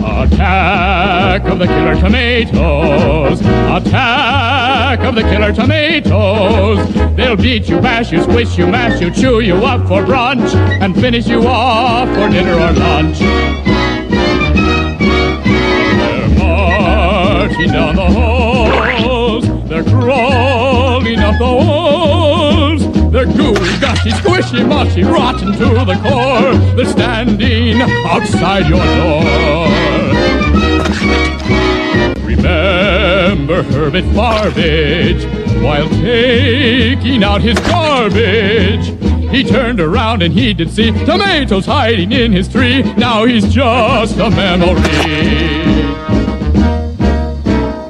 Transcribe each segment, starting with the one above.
Attack of the killer tomatoes. Attack of the killer tomatoes. They'll beat you, bash you, squish you, mash you, chew you up for brunch and finish you off for dinner or lunch. They're marching down the halls. They're crawling up the walls. They're gooey, gushy, squishy, mushy, rotten to the core. They're standing outside your door. Remember Herbert Farbage, while taking out his garbage, he turned around and he did see tomatoes hiding in his tree. Now he's just a memory.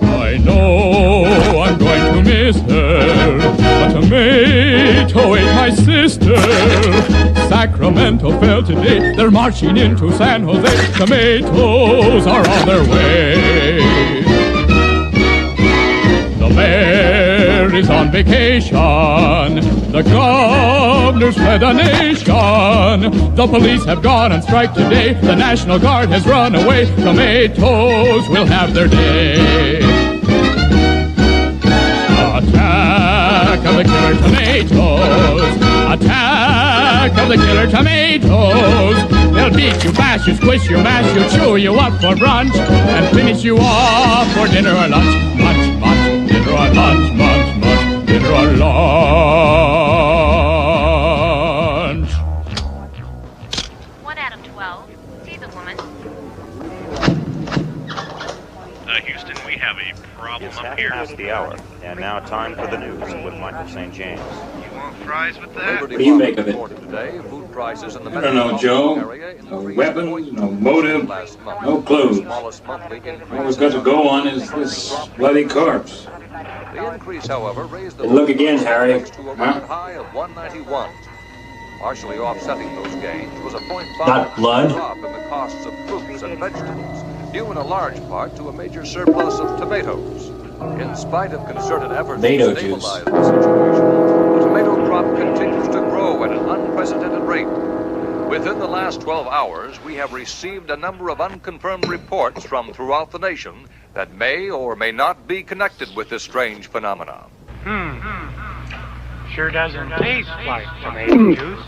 I know I'm going to miss her. A tomato ate my sister. Sacramento fell today. They're marching into San Jose. Tomatoes are on their way. The mayor is on vacation. The governor's fled the nation. The police have gone on strike today. The National Guard has run away. Tomatoes will have their day. Attack of the killer tomatoes. Attack of the killer tomatoes. They'll beat you, bash you, squish you, mash you, chew you up for brunch and finish you off for dinner or lunch. Munch, munch, dinner or lunch, munch, munch, dinner or lunch. 1 Adam 12. See the woman. Houston, we have a problem It's up half here. past the hour, and now time for the news with Michael St. James. You want fries with that? What do you make of it? Today, food prices in the I don't know, Joe. No weapons, no motive, no clues. All we've got to go on is this bloody corpse. The increase, however, raised the Look again, Harry. to a Huh? high of 191. Partially offsetting those gains was a 0.5 Not blood? drop in the costs of fruits and vegetables, due in a large part to a major surplus of tomatoes. In spite of concerted efforts Tomato to juice. stabilize the situation, the tomato crop continues to grow at an unprecedented rate. Within the last 12 hours, we have received a number of unconfirmed reports from throughout the nation that may or may not be connected with this strange phenomenon. Sure doesn't taste like tomato juice.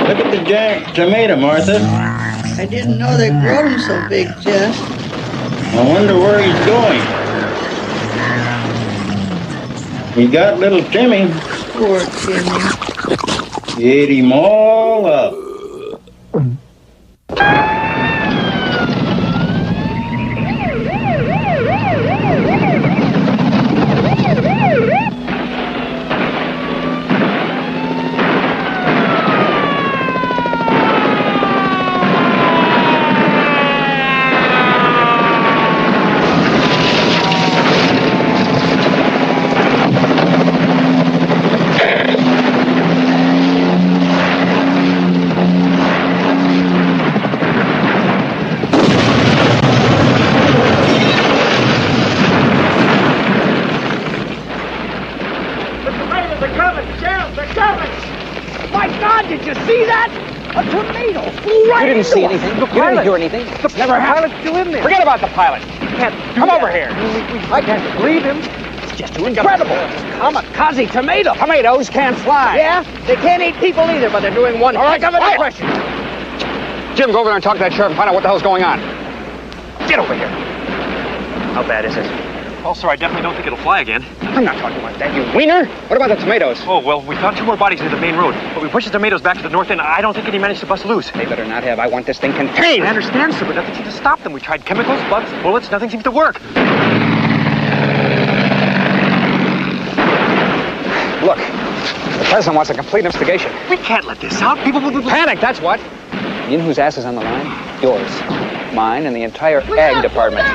Look at the giant tomato, Martha. I didn't know they grow them so big, Jeff. I wonder where he's going. He got little Timmy. Poor Timmy. He ate him all up. You didn't see anything. You didn't hear anything. Never happened. Pilot's still in there. Forget about the pilot. You can't come over here. I can't believe him. It's just too incredible. Kamikaze tomato. Tomatoes can't fly. Yeah, they can't eat people either, but they're doing one heck of an impression. Jim, go over there and talk to that sheriff and find out what the hell's going on. Get over here. How bad is it? Well, sir, I definitely don't think it'll fly again. I'm not talking about that, you wiener. What about the tomatoes? Oh, well, we found 2 more bodies near the main road, but we pushed the tomatoes back to the north end. I don't think any managed to bust loose. They better not have. I want this thing contained. I understand, sir, but nothing seems to stop them. We tried chemicals, bugs, bullets, nothing seems to work. Look, the president wants a complete investigation. We can't let this out. People will panic, that's what. You know whose ass is on the line? Yours, mine, and the entire ag department.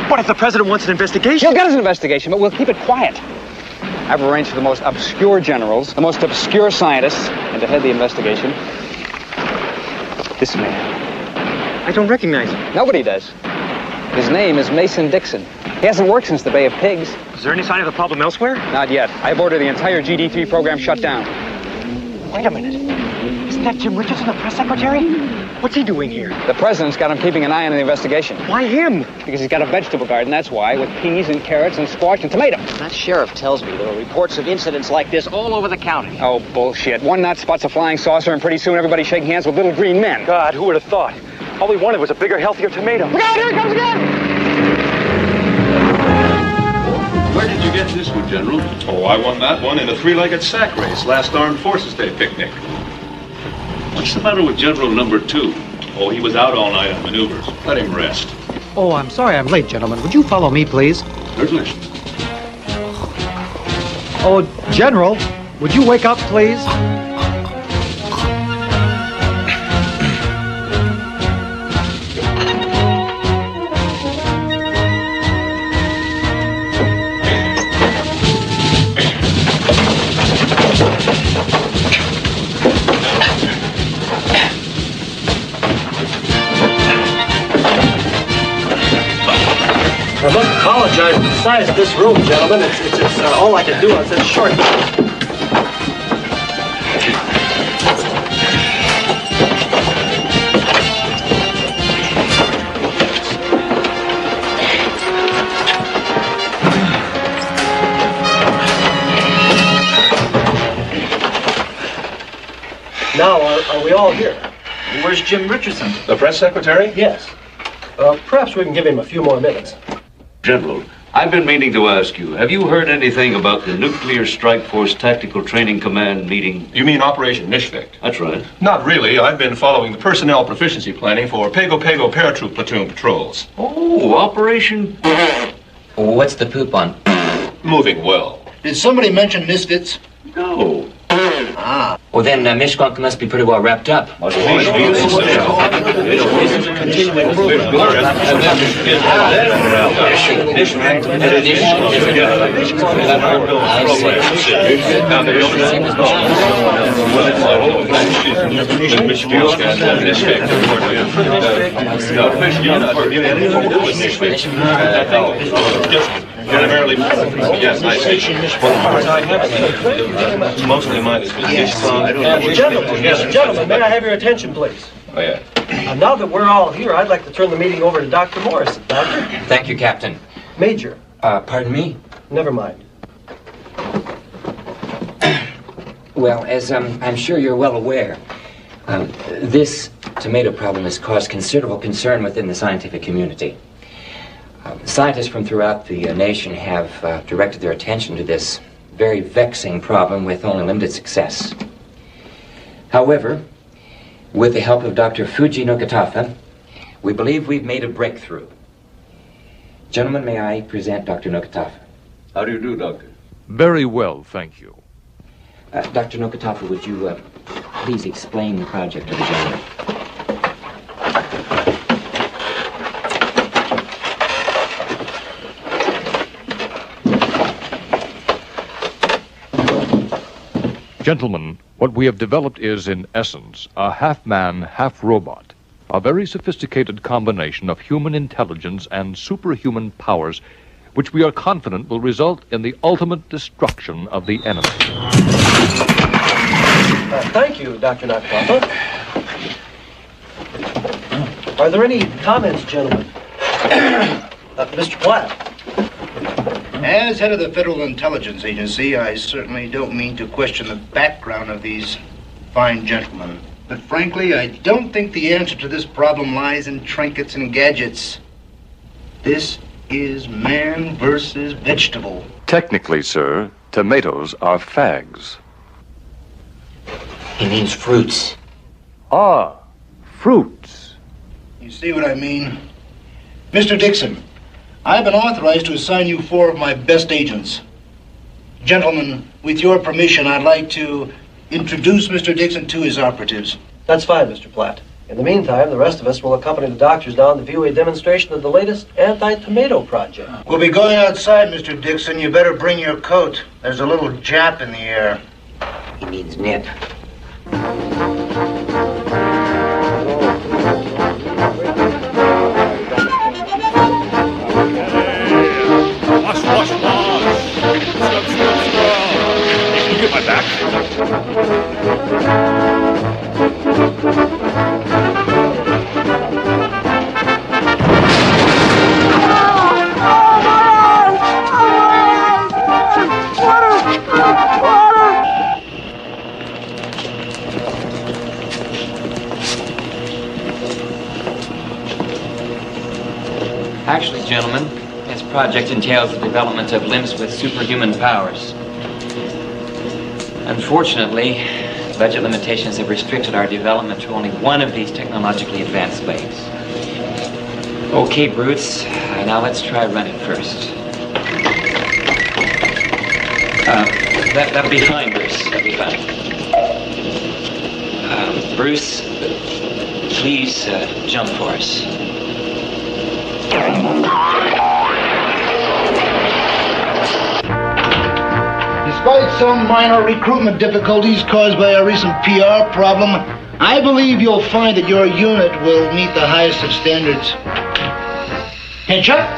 What if the president wants an investigation? He'll get us an investigation, but we'll keep it quiet. I've arranged for the most obscure generals, the most obscure scientists, and to head the investigation, this man. I don't recognize him. Nobody does. His name is Mason Dixon. He hasn't worked since the Bay of Pigs. Is there any sign of the problem elsewhere? Not yet. I've ordered the entire GD3 program shut down. Wait a minute. Isn't that Jim Richardson, the press secretary? What's he doing here? The president's got him keeping an eye on the investigation. Why him? Because he's got a vegetable garden, that's why, with peas and carrots and squash and tomato. That sheriff tells me there are reports of incidents like this all over the county. Oh, bullshit. One nut spots a flying saucer, and pretty soon everybody's shaking hands with little green men. God, who would have thought? All we wanted was a bigger, healthier tomato. Look out, here he comes again! Where did you get this one, General? Oh, I won that one in a three-legged sack race last Armed Forces Day picnic. What's the matter with General Number 2? Oh, he was out all night on maneuvers. Let him rest. Oh, I'm sorry I'm late, gentlemen. Would you follow me, please? Certainly. Oh, General, would you wake up, please? I must apologize for the size of this room, gentlemen. It's all I can do on such short notice. Now, are we all here? Where's Jim Richardson? The press secretary? Yes. Perhaps we can give him a few more minutes. General, I've been meaning to ask you, have you heard anything about the Nuclear Strike Force Tactical Training Command meeting? You mean Operation Nishvik? That's right. Not really. I've been following the personnel proficiency planning for Pago Pago paratroop platoon patrols. Oh, Operation... What's the poop on? Moving well. Did somebody mention misfits? No. Ah. Well, then, Mishkwak must be pretty well wrapped up. Primarily, yes, I see. Well, the parts I have, mostly mine is Gentlemen, may I have your attention, please? Oh, yeah. Now that we're all here, I'd like to turn the meeting over to Dr. Morrison. Doctor? Thank you, Captain. Major. Pardon me? Never mind. Well, as I'm sure you're well aware, this tomato problem has caused considerable concern within the scientific community. Scientists from throughout the nation have directed their attention to this very vexing problem with only limited success. However, with the help of Dr. Fuji Nokatafa, we believe we've made a breakthrough. Gentlemen, may I present Dr. Nokatafa? How do you do, Doctor? Very well, thank you. Dr. Nokatafa, would you please explain the project to the gentleman? Gentlemen, what we have developed is, in essence, a half-man, half-robot, a very sophisticated combination of human intelligence and superhuman powers, which we are confident will result in the ultimate destruction of the enemy. Thank you, Dr. Nakapapa. Are there any comments, gentlemen? Mr. Platt. As head of the Federal Intelligence Agency, I certainly don't mean to question the background of these fine gentlemen. But frankly, I don't think the answer to this problem lies in trinkets and gadgets. This is man versus vegetable. Technically, sir, tomatoes are fags. He means fruits. Ah, fruits. You see what I mean? Mr. Dixon, I've been authorized to assign you 4 of my best agents. Gentlemen, with your permission, I'd like to introduce Mr. Dixon to his operatives. That's fine, Mr. Platt. In the meantime, the rest of us will accompany the doctors down to view a demonstration of the latest anti-tomato project. We'll be going outside, Mr. Dixon. You better bring your coat. There's a little Jap in the air. He means nip. Wash. Scrub. Can you get my back? Actually, gentlemen, this project entails the development of limbs with superhuman powers. Unfortunately, budget limitations have restricted our development to only one of these technologically advanced legs. Okay, brutes, now let's try running first. That'll be fine, Bruce. That'll be fine. Bruce, please jump for us. Despite some minor recruitment difficulties caused by a recent PR problem, I believe you'll find that your unit will meet the highest of standards. Headshot.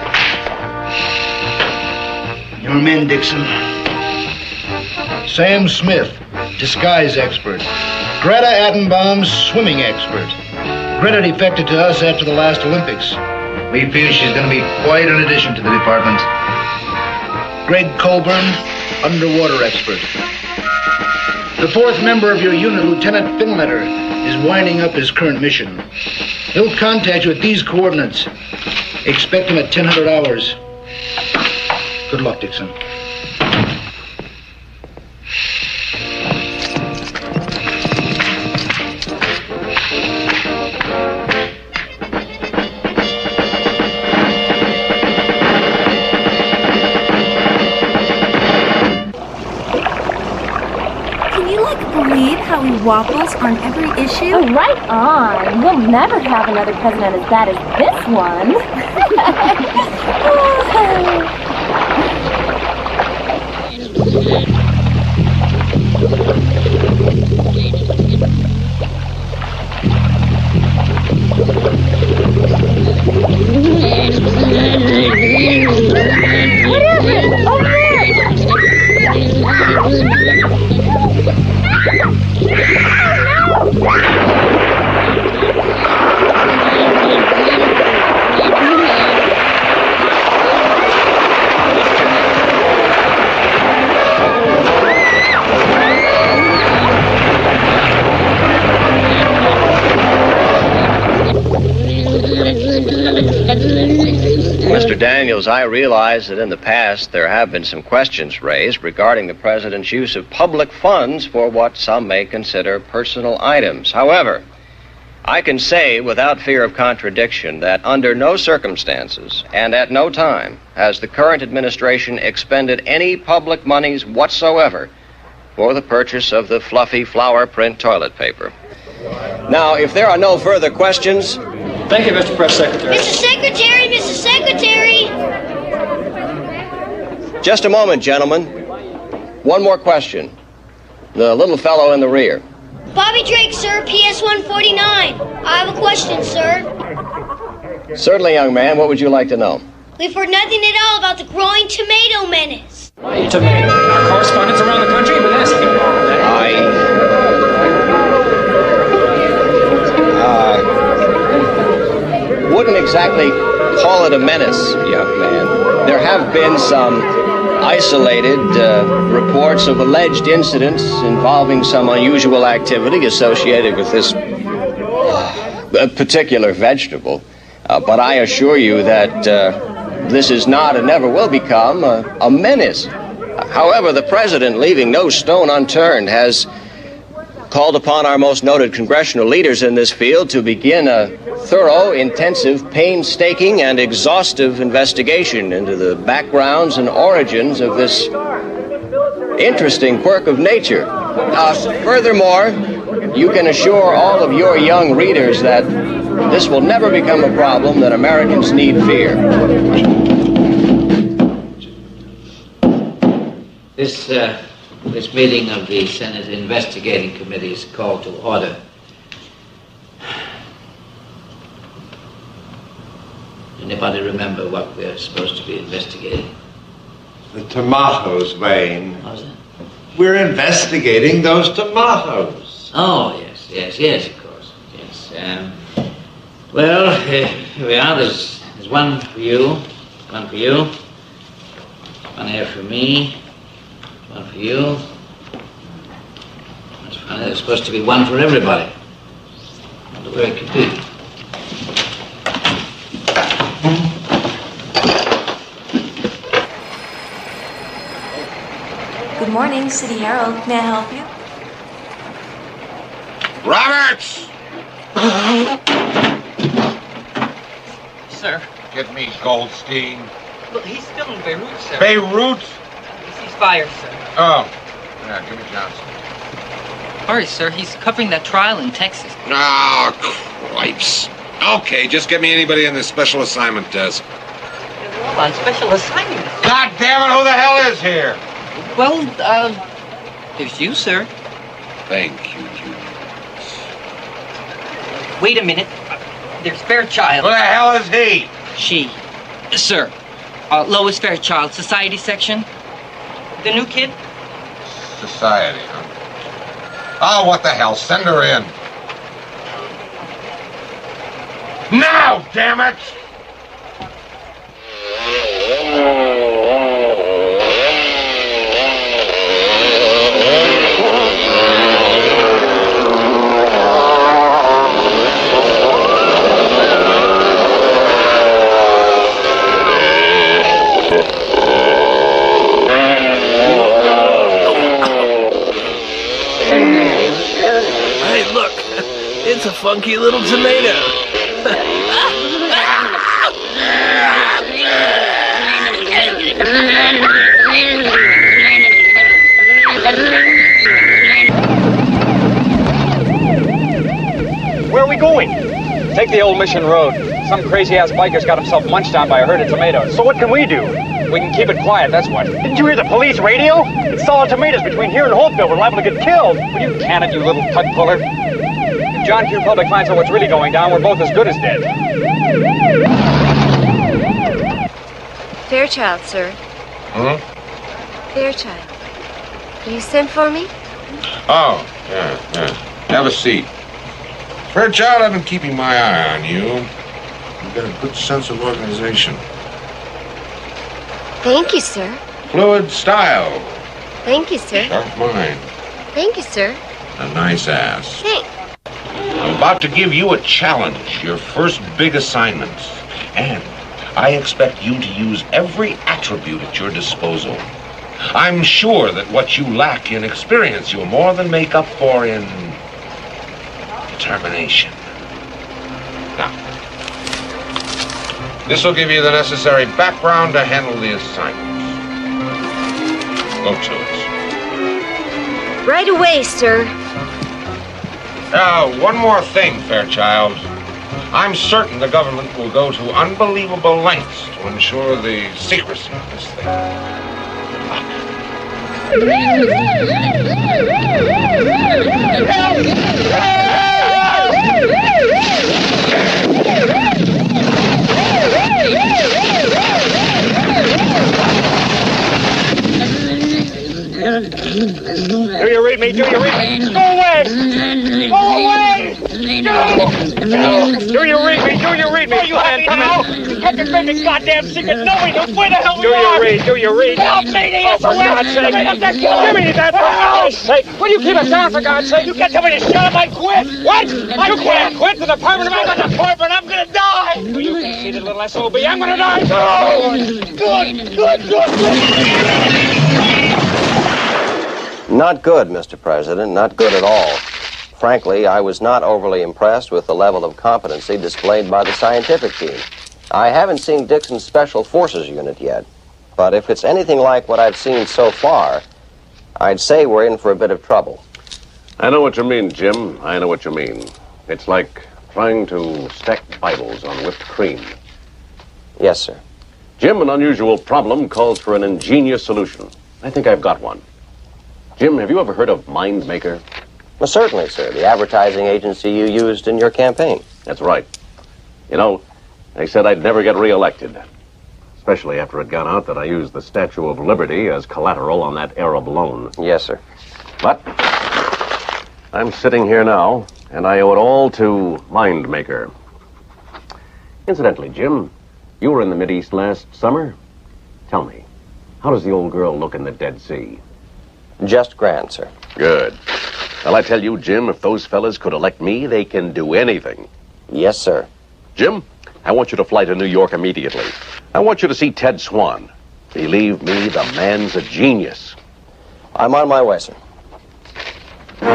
Your men, Dixon. Sam Smith, disguise expert. Greta Attenbaum, swimming expert. Greta defected to us after the last Olympics. We feel she's going to be quite an addition to the department. Greg Colburn, underwater expert. The 4th member of your unit, Lieutenant Finletter, is winding up his current mission. He'll contact you at these coordinates. Expect him at 1000 hours. Good luck, Dixon. How he waffles on every issue? Oh, right on. We'll never have another president as bad as this one. What is it? Over Mr. Daniels, I realize that in the past there have been some questions raised regarding the President's use of public funds for what some may consider personal items. However, I can say without fear of contradiction that under no circumstances and at no time has the current administration expended any public monies whatsoever for the purchase of the fluffy flower print toilet paper. Now, if there are no further questions... Thank you, Mr. Press Secretary. Mr. Secretary, Mr. Secretary! Just a moment, gentlemen. One more question. The little fellow in the rear. Bobby Drake, sir, PS 149. I have a question, sir. Certainly, young man. What would you like to know? We've heard nothing at all about the growing tomato menace. Tomato. Our correspondents around the country have been asking about that. Wouldn't exactly call it a menace, young man. There have been some isolated reports of alleged incidents involving some unusual activity associated with this particular vegetable. But I assure you that this is not and never will become a menace. However, the President, leaving no stone unturned, has called upon our most noted congressional leaders in this field to begin a thorough, intensive, painstaking, and exhaustive investigation into the backgrounds and origins of this interesting quirk of nature. Furthermore, you can assure all of your young readers that this will never become a problem that Americans need fear. This meeting of the Senate Investigating Committee is called to order. Anybody remember what we're supposed to be investigating? The tomatoes, Wayne. How's that? We're investigating those tomatoes. Oh, yes, of course. Yes. Well, here we are. There's one for you, one here for me, one for you. That's funny. There's supposed to be one for everybody. I wonder where it could be. Good morning, City Herald. May I help you? Roberts! Sir. Get me Goldstein. Well, he's still in Beirut, sir. Beirut? He's fired, sir. Oh. Yeah, give me Johnson. Hurry, sir. He's covering that trial in Texas. Oh, cripes. Okay, just get me anybody on this special assignment desk. They're all on special assignment. God damn it, who the hell is here? Well, there's you, sir. Thank you. Wait a minute. There's Fairchild. Who the hell is he? She. Sir. Lois Fairchild, Society section. The new kid? Society, huh? Oh, what the hell? Send her in. Now, damn it! Hey, look, it's a funky little tomato. Where are we going? Take the old Mission Road. Some crazy-ass biker's got himself munched on by a herd of tomatoes. So what can we do? We can keep it quiet, that's what. Didn't you hear the police radio? It's solid tomatoes between here and Holtville. We're liable to get killed. Will you can it, you little pug puller? If John Q. Public finds out what's really going down, we're both as good as dead. Fairchild, sir. Hmm? Fairchild. You sent for me? Oh, yeah. Have a seat. Fairchild, I've been keeping my eye on you. You've got a good sense of organization. Thank you, sir. Fluid style. Thank you, sir. Sharp mind. Thank you, sir. A nice ass. Thanks. I'm about to give you a challenge, your first big assignment. And I expect you to use every attribute at your disposal. I'm sure that what you lack in experience, you'll more than make up for in determination. Now, this will give you the necessary background to handle the assignment. Go to it. Right away, sir. One more thing, Fairchild. I'm certain the government will go to unbelievable lengths to ensure the secrecy of this thing. Do you read me? Do you read me? Go away! Go away! Do you read me? Do you read me? You have me now! You kept your big goddamn secret. Nobody knows where the hell we are! Do you read? Help me! Oh, for God's sake! Give me that for God's sake! Will you keep it down for God's sake? You can't tell me to shut up! I quit! What? I can't quit! The department! I'm the department! I'm gonna die! You conceited little SOB! I'm gonna die! Good! Not good, Mr. President. Not good at all. Frankly, I was not overly impressed with the level of competency displayed by the scientific team. I haven't seen Dixon's Special Forces unit yet, but if it's anything like what I've seen so far, I'd say we're in for a bit of trouble. I know what you mean, Jim. I know what you mean. It's like trying to stack Bibles on whipped cream. Yes, sir. Jim, an unusual problem calls for an ingenious solution. I think I've got one. Jim, have you ever heard of Mind Maker? Well, certainly, sir. The advertising agency you used in your campaign. That's right. You know, they said I'd never get reelected. Especially after it got out that I used the Statue of Liberty as collateral on that Arab loan. Yes, sir. But I'm sitting here now, and I owe it all to Mind Maker. Incidentally, Jim, you were in the Mideast last summer. Tell me, how does the old girl look in the Dead Sea? Just grand, sir. Good. Well, I tell you, Jim, if those fellas could elect me, they can do anything. Yes, sir. Jim, I want you to fly to New York immediately. I want you to see Ted Swan. Believe me, the man's a genius. I'm on my way, sir. The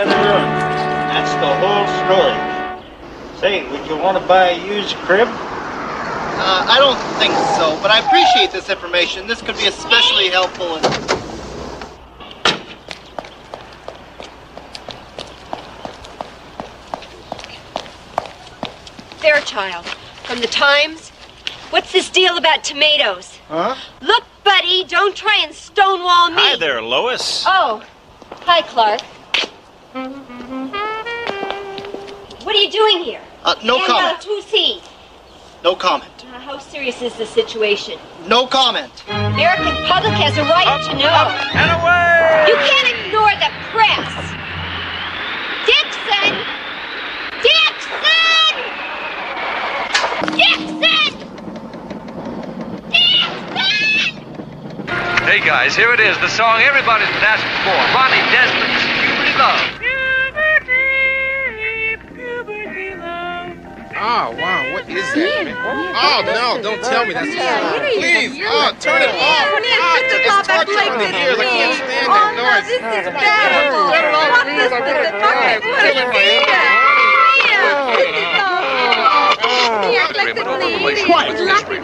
other room. That's the whole story. Say, would you want to buy a used crib? I don't think so, but I appreciate this information. This could be especially helpful in... Fairchild, from the Times. What's this deal about tomatoes? Huh? Look, buddy, don't try and stonewall me. Hi there, Lois. Oh, hi, Clark. What are you doing here? No comment. Who's he? No comment. How serious is the situation? No comment. The American public has a right to know. Up and away! You can't ignore the press. Dixon! Dixon! Dixon! Dixon! Hey guys, here it is, the song everybody's been asking for. Ronnie Desmond's Puberty Love. Oh, wow, what is that, man? Oh, no, don't tell me that's the song. Please, turn it off. It's torturing my ears. I can't stand that noise. This is terrible. Not this,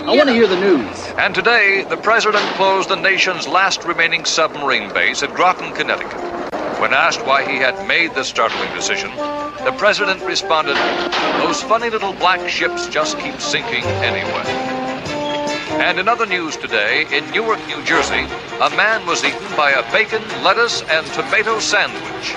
I want to hear the news. And today, the president closed the nation's last remaining submarine base at Groton, Connecticut. When asked why he had made this startling decision, the president responded, "Those funny little black ships just keep sinking anyway." And in other news today, in Newark, New Jersey, a man was eaten by a bacon, lettuce, and tomato sandwich.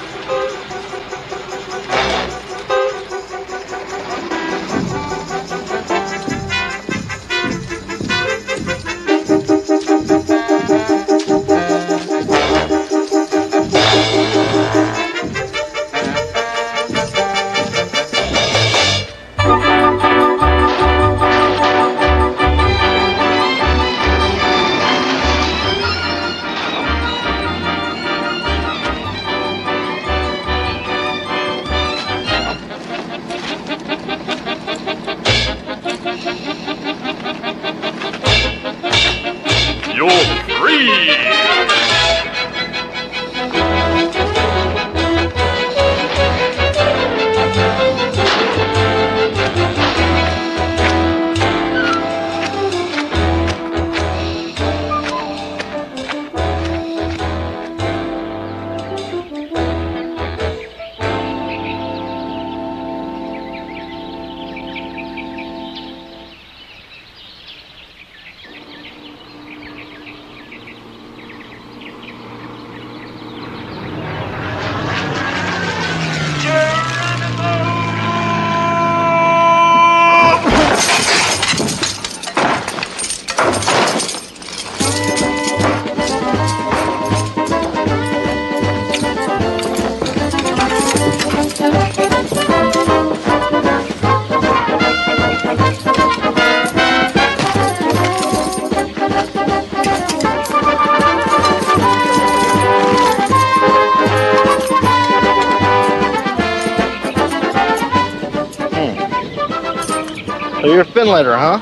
So you're a fin lighter, huh?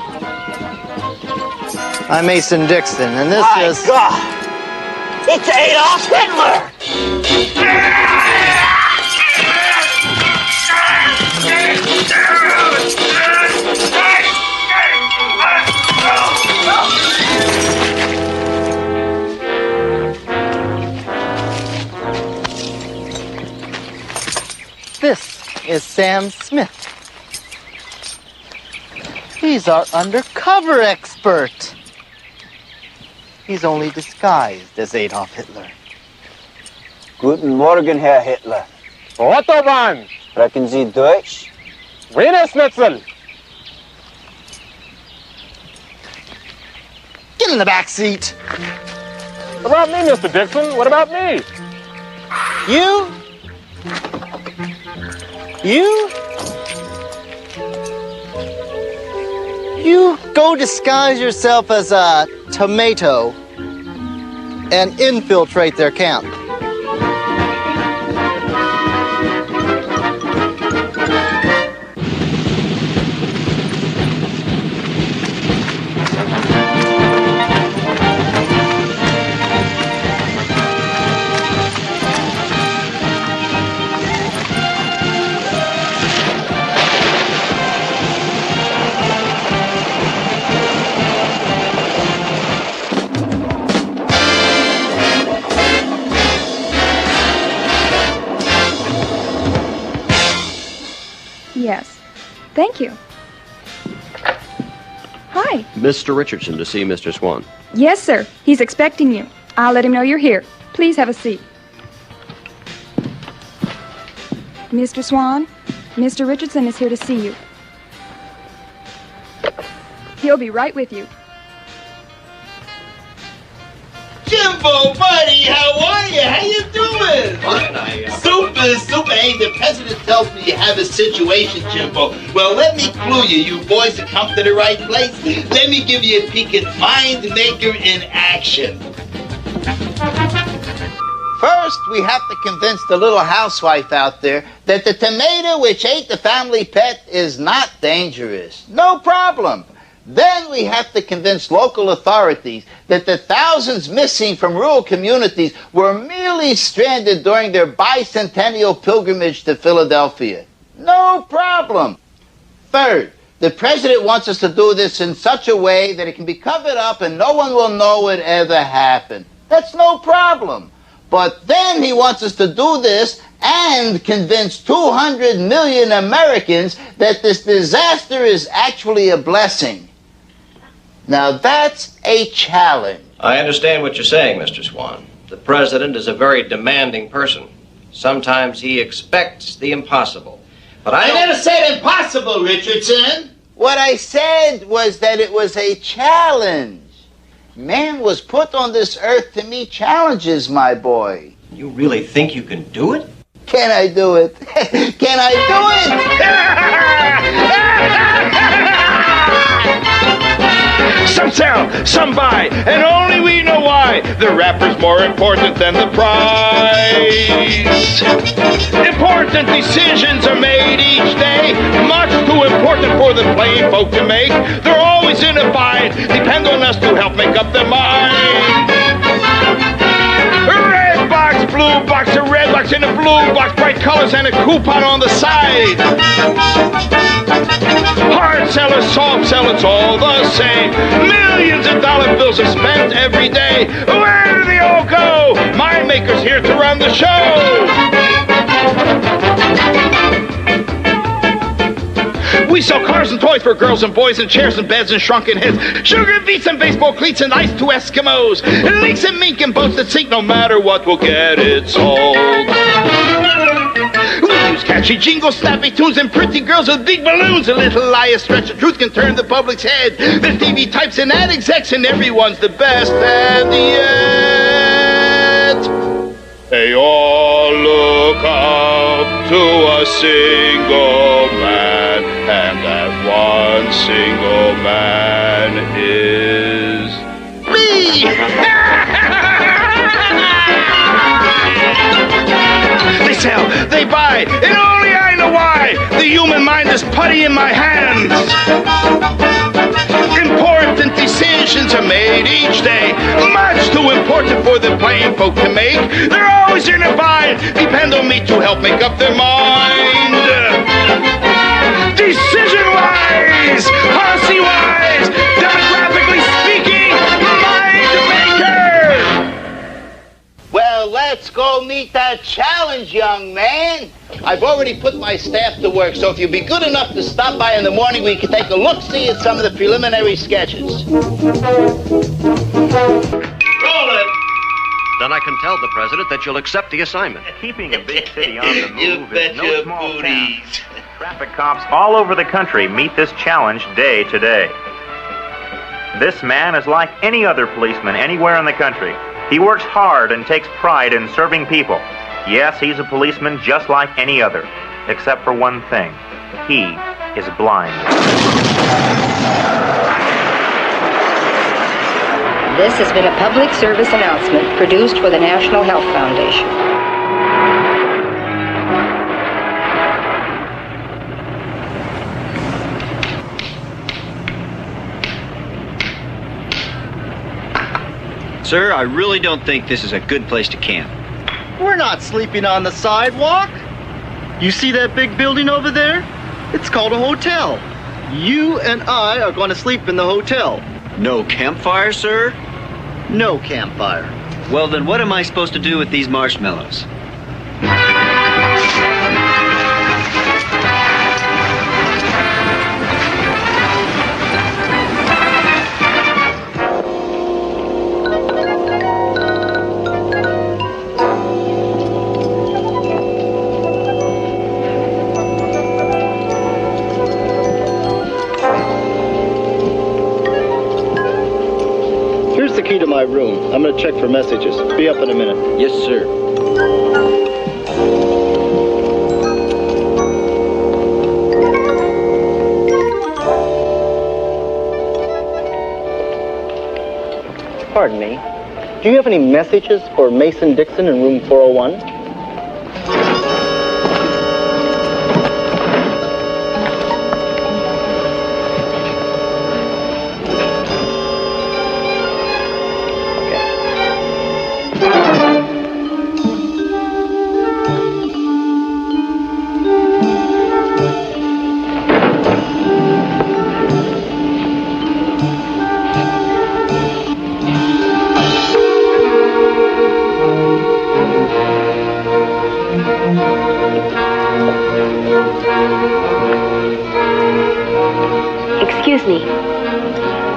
I'm Mason Dixon, and this is... My God! It's Adolf Hitler! This is Sam Smith. He's our undercover expert. He's only disguised as Adolf Hitler. Guten Morgen, Herr Hitler. Autobahn! Sprechen Sie Deutsch? Wiener Schnitzel! Get in the back seat. What about me, Mr. Dixon? What about me? You? You go disguise yourself as a tomato and infiltrate their camp. Yes. Thank you. Hi. Mr. Richardson to see Mr. Swan. Yes, sir. He's expecting you. I'll let him know you're here. Please have a seat. Mr. Swan, Mr. Richardson is here to see you. He'll be right with you. Jimbo, buddy, how are you? How you doing? Super. Hey, the president tells me you have a situation, Jimbo. Well, let me clue you. You boys have come to the right place. Let me give you a peek at Mind Maker in action. First, we have to convince the little housewife out there that the tomato which ate the family pet is not dangerous. No problem. Then we have to convince local authorities that the thousands missing from rural communities were merely stranded during their bicentennial pilgrimage to Philadelphia. No problem. Third, the president wants us to do this in such a way that it can be covered up and no one will know it ever happened. That's no problem. But then he wants us to do this and convince 200 million Americans that this disaster is actually a blessing. Now that's a challenge. I understand what you're saying, Mr. Swan. The president is a very demanding person. Sometimes he expects the impossible. But I never said impossible, Richardson. What I said was that it was a challenge. Man was put on this earth to meet challenges, my boy. You really think you can do it? Can I do it? Can I do it? Some sell, some buy, and only we know why. The wrapper's more important than the prize. Important decisions are made each day, much too important for the plain folk to make. They're always in a bind, depend on us to help make up their mind. Red box, blue box, a red box and a blue box, bright colors and a coupon on the side. Hard seller, soft seller, it's all the same. Millions of dollar bills are spent every day. Where do they all go? Mind Maker's here to run the show. We sell cars and toys for girls and boys and chairs and beds and shrunken heads. Sugar beets and baseball cleats and ice to Eskimos. Leaks and mink and boats that sink no matter what, we'll get it sold. We use catchy jingles, snappy tunes, and pretty girls with big balloons. A little lie, a stretch of truth can turn the public's head. There's TV types and ad execs, and everyone's the best at the end. They all look up to a single man, and that one single man is me! They sell, they buy, and only I know why. The human mind is putty in my hands. Important decisions are made each day, much too important for the plain folk to make. They're always in a bind. Depend on me to help make up their mind. Decision-wise, policy-wise, demographically speaking, mind maker! Well, let's go meet that challenge, young man. I've already put my staff to work, so if you'd be good enough to stop by in the morning, we can take a look-see at some of the preliminary sketches. Roll it! Then I can tell the president that you'll accept the assignment. Keeping a big city on the move You is no small booties. task. Traffic cops all over the country meet this challenge day to day. This man is like any other policeman anywhere in the country. He works hard and takes pride in serving people. Yes, he's a policeman just like any other, except for one thing. He is blind. This has been a public service announcement produced for the National Health Foundation. Sir, I really don't think this is a good place to camp. We're not sleeping on the sidewalk. You see that big building over there? It's called a hotel. You and I are going to sleep in the hotel. No campfire, sir? No campfire. Well, then what am I supposed to do with these marshmallows? Here's the key to my room. I'm going to check for messages. Be up in a minute. Yes, sir. Pardon me. Do you have any messages for Mason Dixon in room 401? Excuse me.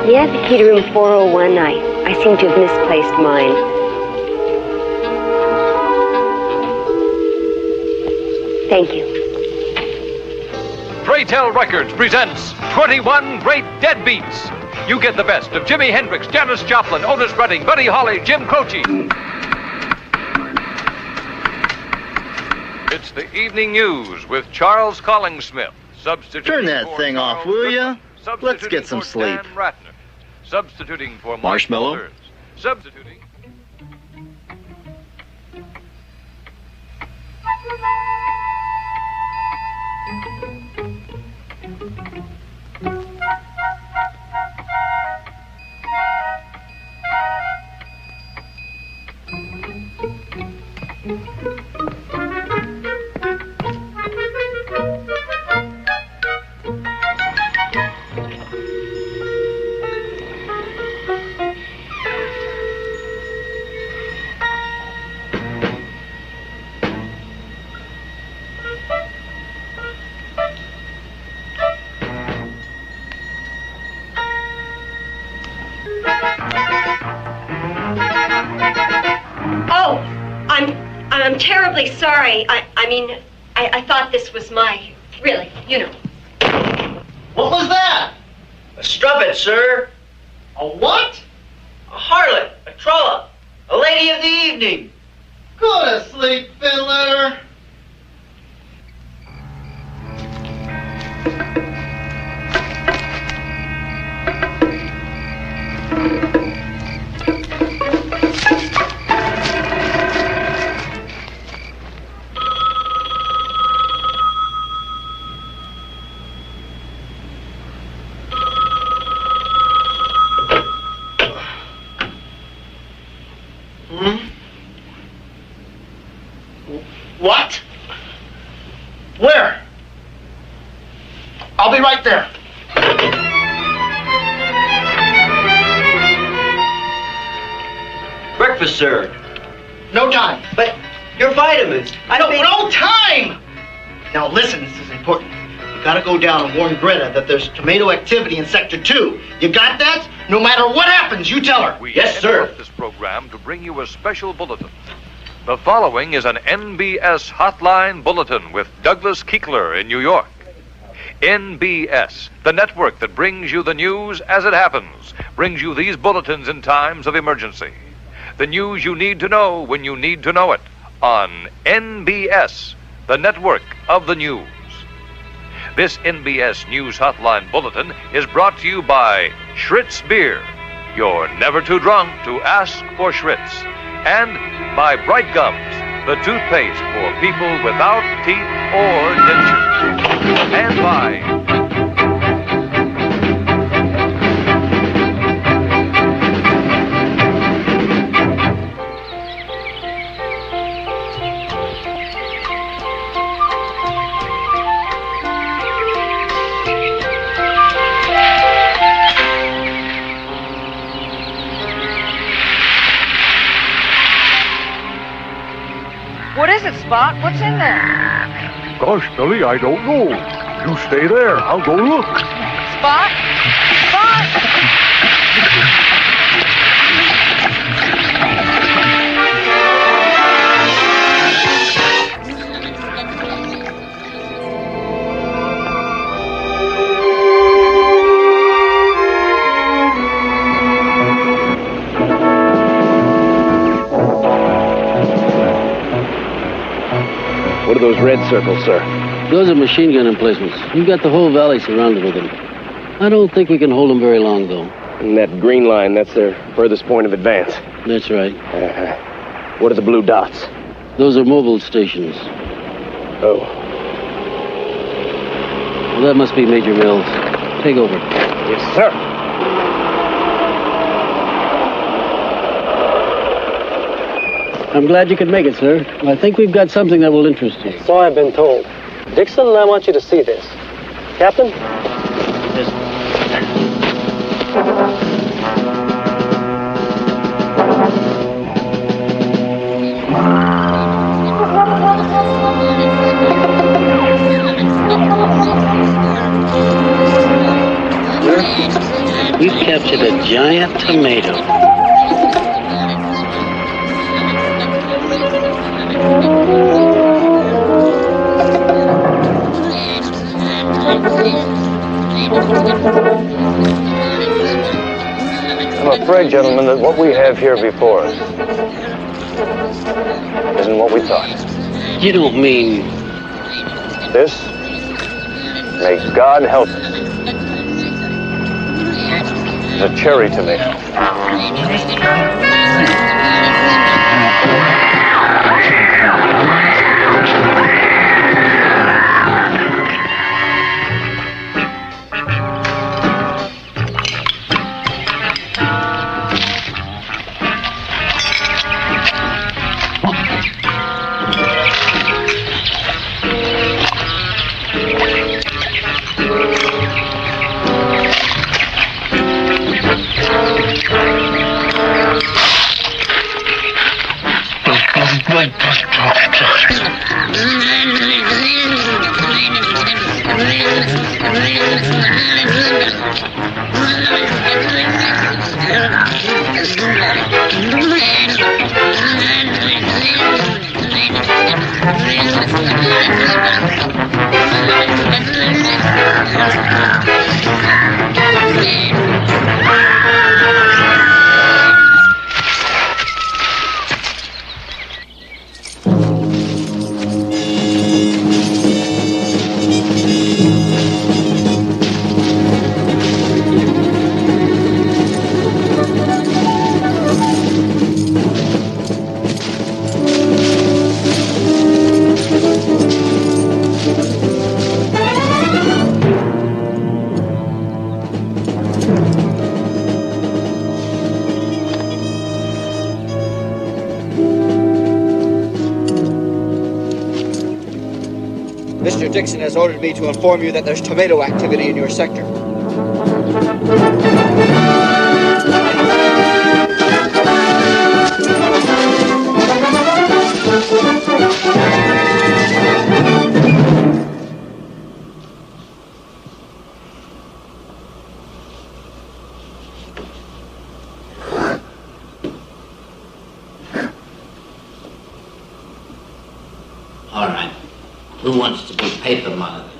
You have the key to room 401. I seem to have misplaced mine. Thank you. Pray Tell Records presents 21 Great Deadbeats. You get the best of Jimi Hendrix, Janis Joplin, Otis Redding, Buddy Holly, Jim Croce. It's the evening news with Charles Collingsmith. Turn that thing off, will ya? Let's get some sleep. Ratner, substituting for Marshmallow? Substituting. Oh, I'm terribly sorry. I thought this was my, really, you know. What was that? A strumpet, sir. A what? A harlot, a trollop, a lady of the evening. Go to sleep, fiddler. What? Where? I'll be right there. Breakfast, sir. No time. But your vitamins. No time! Now listen, this is important. You gotta go down and warn Greta that there's tomato activity in Sector 2. You got that? No matter what happens, you tell her. Yes, sir. We interrupt this program to bring you a special bulletin. The following is an NBS Hotline Bulletin with Douglas Kiekler in New York. NBS, the network that brings you the news as it happens, brings you these bulletins in times of emergency. The news you need to know when you need to know it on NBS, the network of the news. This NBS News Hotline Bulletin is brought to you by Schritz Beer. You're never too drunk to ask for Schritz. And by Bright Gums, the toothpaste for people without teeth or dentures. And by... What is it, Spot? What's in there? Gosh, Billy, I don't know. You stay there. I'll go look. Spot? Spot? What are those red circles, sir? Those are machine gun emplacements. We've got the whole valley surrounded with them. I don't think we can hold them very long, though. And that green line, that's their furthest point of advance. That's right. What are the blue dots? Those are mobile stations. Oh. Well, that must be Major Mills. Take over. Yes, sir. I'm glad you could make it, sir. I think we've got something that will interest you. So I've been told. Dixon, I want you to see this. Captain? Yes. Sir, we've captured a giant tomato. I'm afraid, gentlemen, that what we have here before us isn't what we thought. You don't mean... This, may God help us, is a cherry tomato. Mr. Dixon has ordered me to inform you that there's tomato activity in your sector. All right. Who wants to be paper monitor?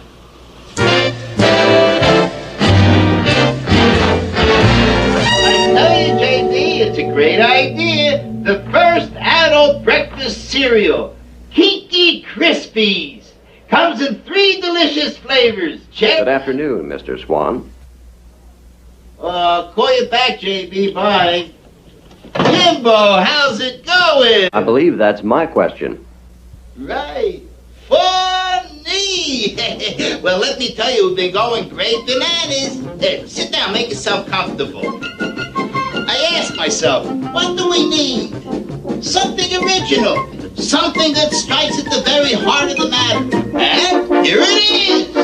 I tell you, JD, it's a great idea. The first adult breakfast cereal, Kinky Krispies. Comes in 3 delicious flavors. Check. Good afternoon, Mr. Swan. I'll call you back, JB. Bye. Jimbo, how's it going? I believe that's my question. Right. Funny. Well, let me tell you, we've been going great bananas. Hey, sit down, make yourself comfortable. I asked myself, what do we need? Something original. Something that strikes at the very heart of the matter. And here it is.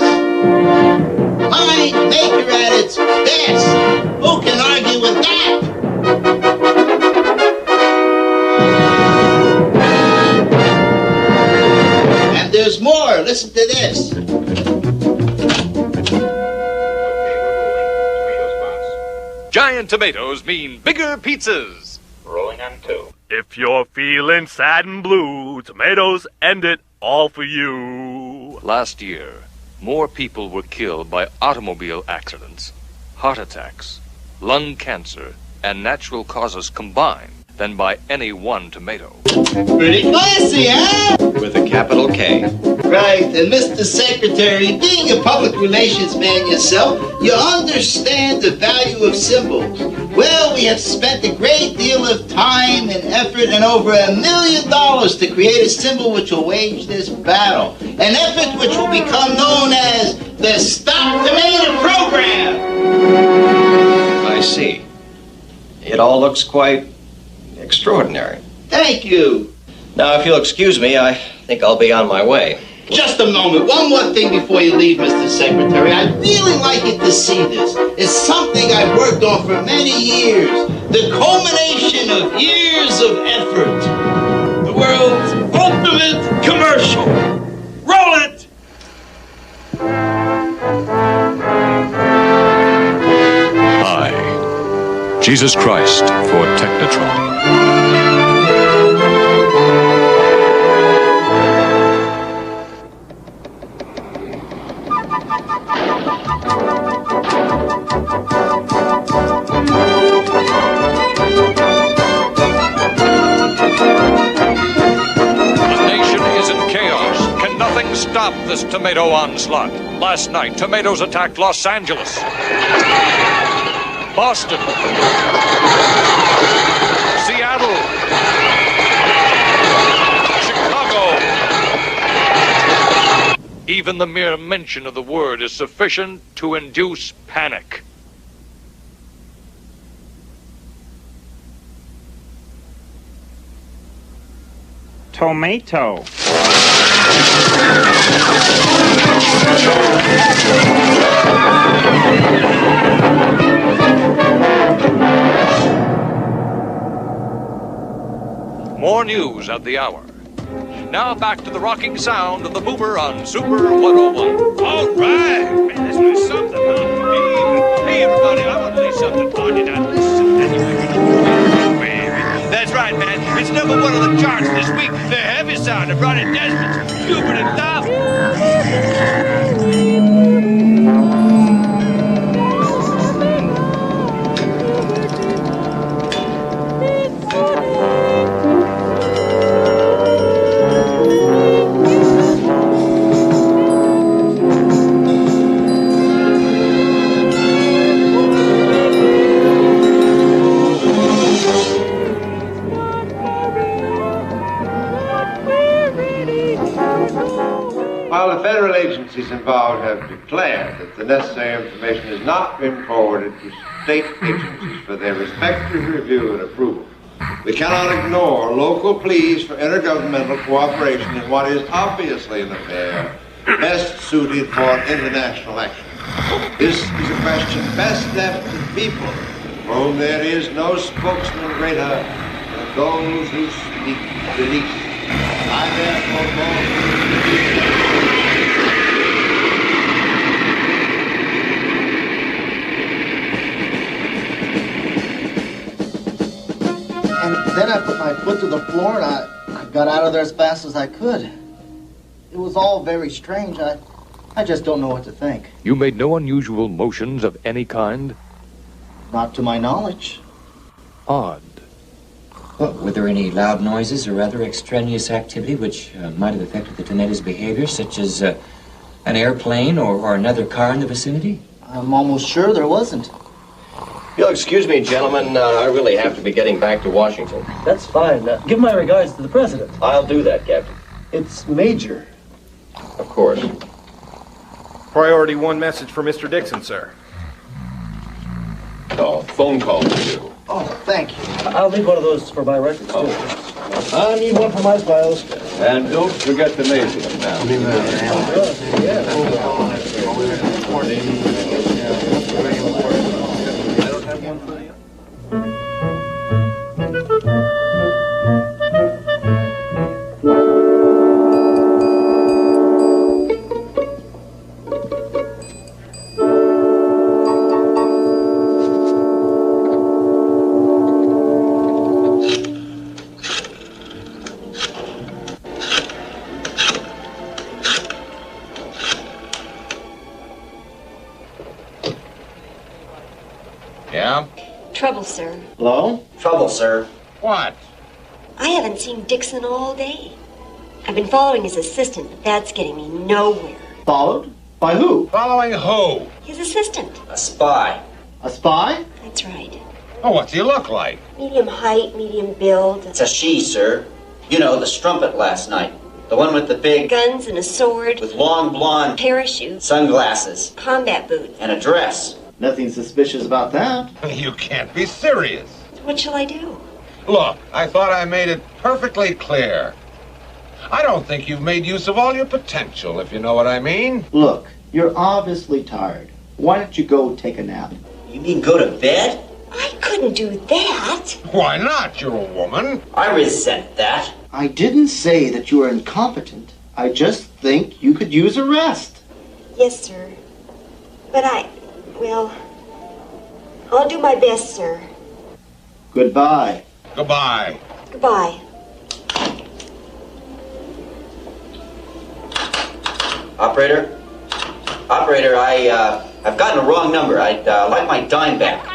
Mind maker at its best. Who can argue with that? And there's more. Listen to this. Giant tomatoes mean bigger pizzas. Rolling on 2. If you're feeling sad and blue, tomatoes end it all for you. Last year, more people were killed by automobile accidents, heart attacks, lung cancer, and natural causes combined than by any one tomato. Pretty classy, huh? With a capital K. Right, and Mr. Secretary, being a public relations man yourself, you understand the value of symbols. Well, we have spent a great deal of time and effort and over $1 million to create a symbol which will wage this battle. An effort which will become known as the Stop Tomato Program. I see. It all looks quite extraordinary. Thank you. Now, if you'll excuse me, I think I'll be on my way. Just a moment. One more thing before you leave, Mr. Secretary. I'd really like you to see this. It's something I've worked on for many years. The culmination of years of effort. The world's ultimate commercial. Roll it! I, Jesus Christ for Technotron. Stop this tomato onslaught. Last night, tomatoes attacked Los Angeles, Boston, Seattle, Chicago. Even the mere mention of the word is sufficient to induce panic. Tomato. More news at the hour. Now back to the rocking sound of the boomer on Super 101. All right, man, this was something. Hey, everybody, I want to lay something on you now. Listen, that's right, man. It's number 1 on the charts this week. The heavy sound of Ronnie Desmond's Stupid and Dumb. While the federal agencies involved have declared that the necessary information has not been forwarded to state agencies for their respective review and approval, we cannot ignore local pleas for intergovernmental cooperation in what is obviously an affair best suited for international action. This is a question best left to people, for whom there is no spokesman greater than those who speak the least. I therefore call And then I put my foot to the floor and I got out of there as fast as I could. It was all very strange. I just don't know what to think. You made no unusual motions of any kind? Not to my knowledge. Odd. Well, were there any loud noises or other extraneous activity which might have affected the Tomates' behavior, such as an airplane or another car in the vicinity? I'm almost sure there wasn't. You'll excuse me, gentlemen. I really have to be getting back to Washington. That's fine. Give my regards to the president. I'll do that, Captain. It's Major. Of course. Priority 1 message for Mr. Dixon, sir. Oh, phone call to you. Oh, thank you. I'll need one of those for my records, too. I need one for my files. And don't forget the nation now. Yeah? Trouble, sir. Hello? Trouble, sir. What? I haven't seen Dixon all day. I've been following his assistant, but that's getting me nowhere. Followed? By who? Following who? His assistant. A spy. A spy? That's right. Oh, what's he look like? Medium height, medium build. It's a she, sir. You know, the strumpet last night. The one with the big... Guns and a sword. With long blonde... Parachute. Sunglasses. Combat boots. And a dress. Nothing suspicious about that. You can't be serious. What shall I do? Look, I thought I made it perfectly clear. I don't think you've made use of all your potential, if you know what I mean. Look, you're obviously tired. Why don't you go take a nap? You mean go to bed? I couldn't do that. Why not? You're a woman. I resent that. I didn't say that you were incompetent. I just think you could use a rest. Yes, sir. But well, I'll do my best, sir. Goodbye. Goodbye. Goodbye. Operator? Operator, I've gotten a wrong number. I'd like my dime back.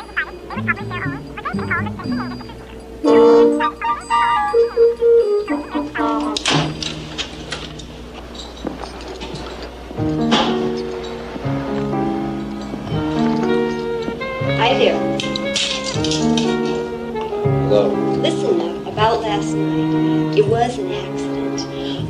Hi there. Hello. Listen, about last night. It was an accident.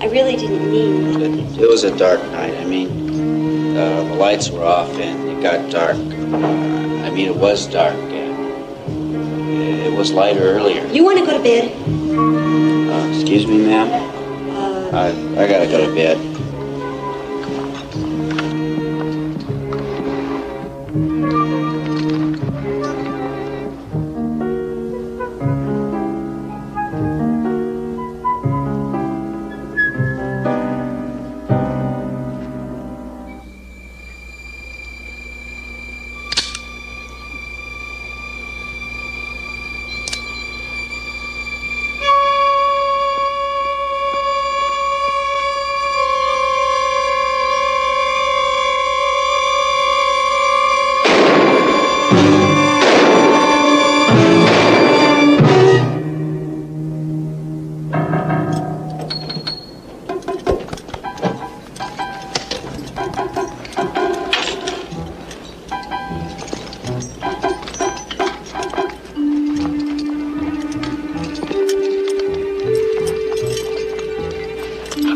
I really didn't mean that. It was a dark night. I mean, the lights were off and it got dark. It was dark and it was lighter earlier. You want to go to bed? Excuse me, ma'am? I gotta go to bed.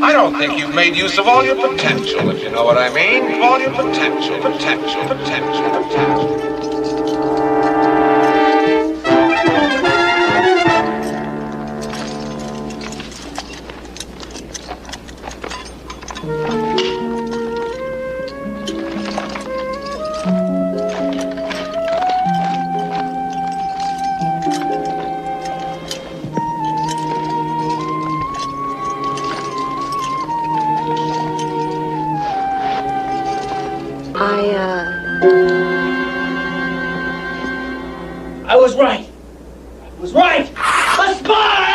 I don't think you've made use of all your potential, if you know what I mean. All your potential. I was right. I was right. A spy!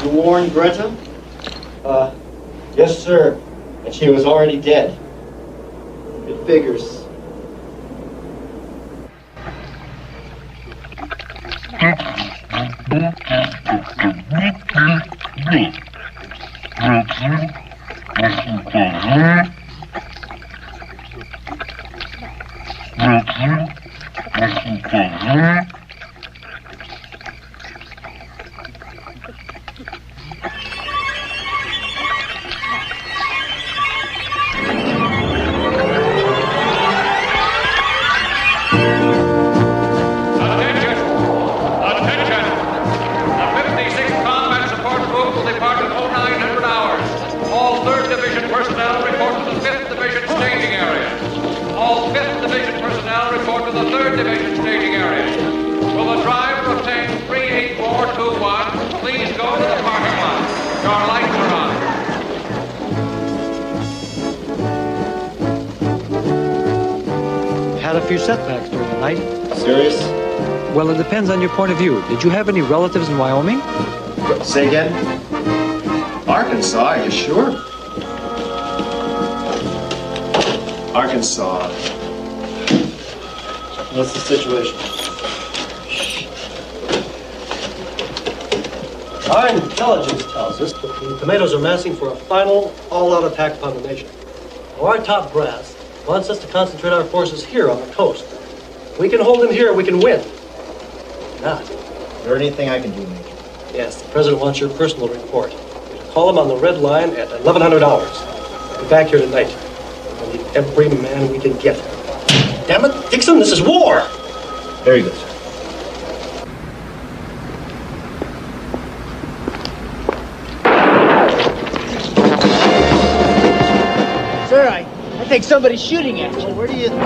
You warned Greta? Yes, sir. And she was already dead. It figures. Had a few setbacks during the night. Serious? Well, it depends on your point of view. Did you have any relatives in Wyoming? Say again? Arkansas, are you sure? Arkansas. What's the situation? Our intelligence tells us that the tomatoes are massing for a final, all-out attack upon the nation. Our top brass wants us to concentrate our forces here on the coast. We can hold them here, we can win. Not. Is there anything I can do, Major? Yes, the President wants your personal report. Call him on the red line at 1100 hours. Be back here tonight. We'll need every man we can get. Damn it, Dixon, this is war! Very good, sir. Sir, I think somebody's shooting at you. Where do you think?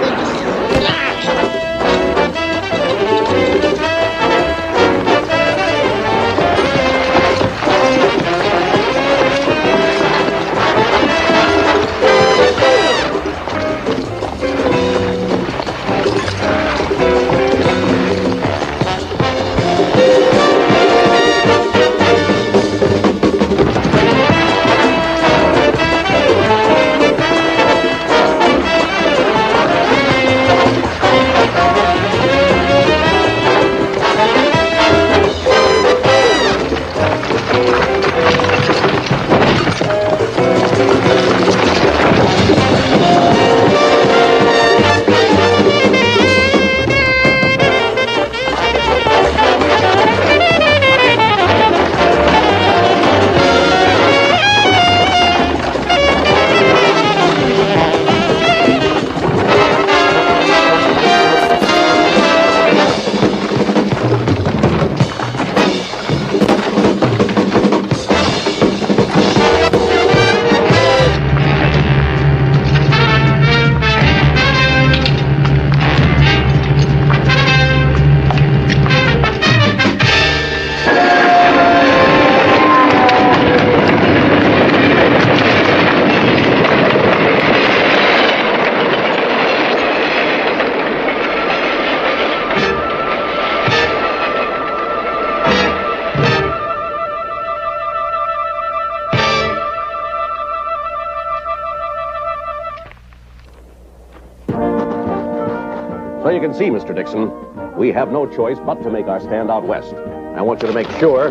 So you can see, Mr. Dixon, we have no choice but to make our stand out west. I want you to make sure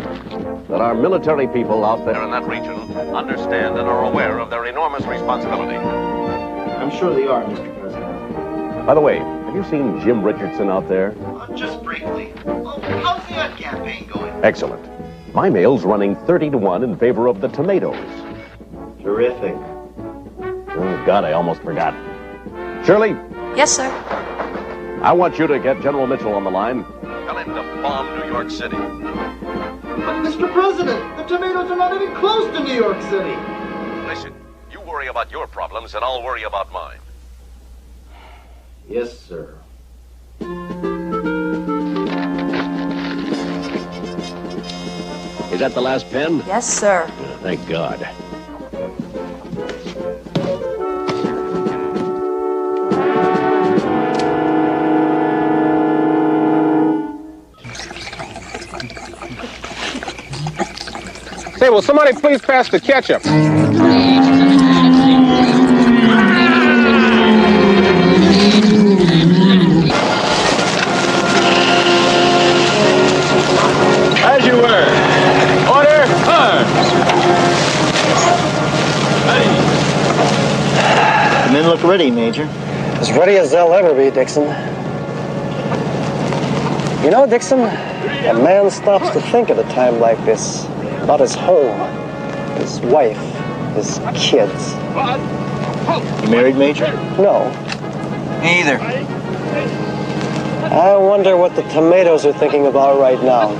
that our military people out there in that region understand and are aware of their enormous responsibility. I'm sure they are, Mr. President. By the way, have you seen Jim Richardson out there? Just briefly. Oh, how's the ad campaign going? Excellent. My mail's running 30-1 in favor of the tomatoes. Terrific. Oh, God, I almost forgot. Shirley? Yes, sir. I want you to get General Mitchell on the line. Tell him to bomb New York City. But, Mr. President, the tomatoes are not even close to New York City. Listen, you worry about your problems and I'll worry about mine. Yes, sir. Is that the last pen? Yes, sir. Thank God. Say, will somebody please pass the ketchup? As you were. Order, arms. The men look ready, Major. As ready as they'll ever be, Dixon. You know, Dixon, a man stops to think at a time like this about his home, his wife, his kids. You married, Major? No. Me either. I wonder what the tomatoes are thinking about right now.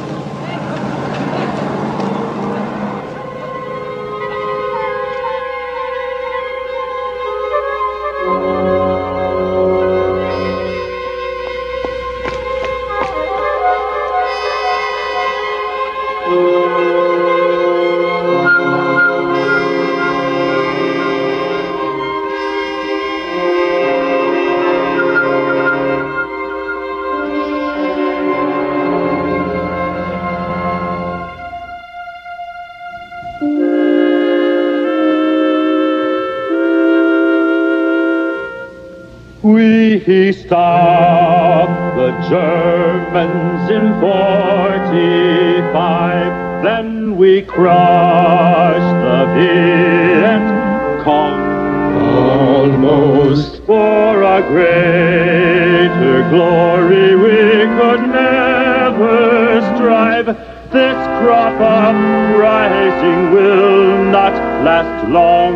We stopped the Germans in 45, then we crushed the Viet Cong. Almost for a greater glory we could never strive. This crop uprising will not last long.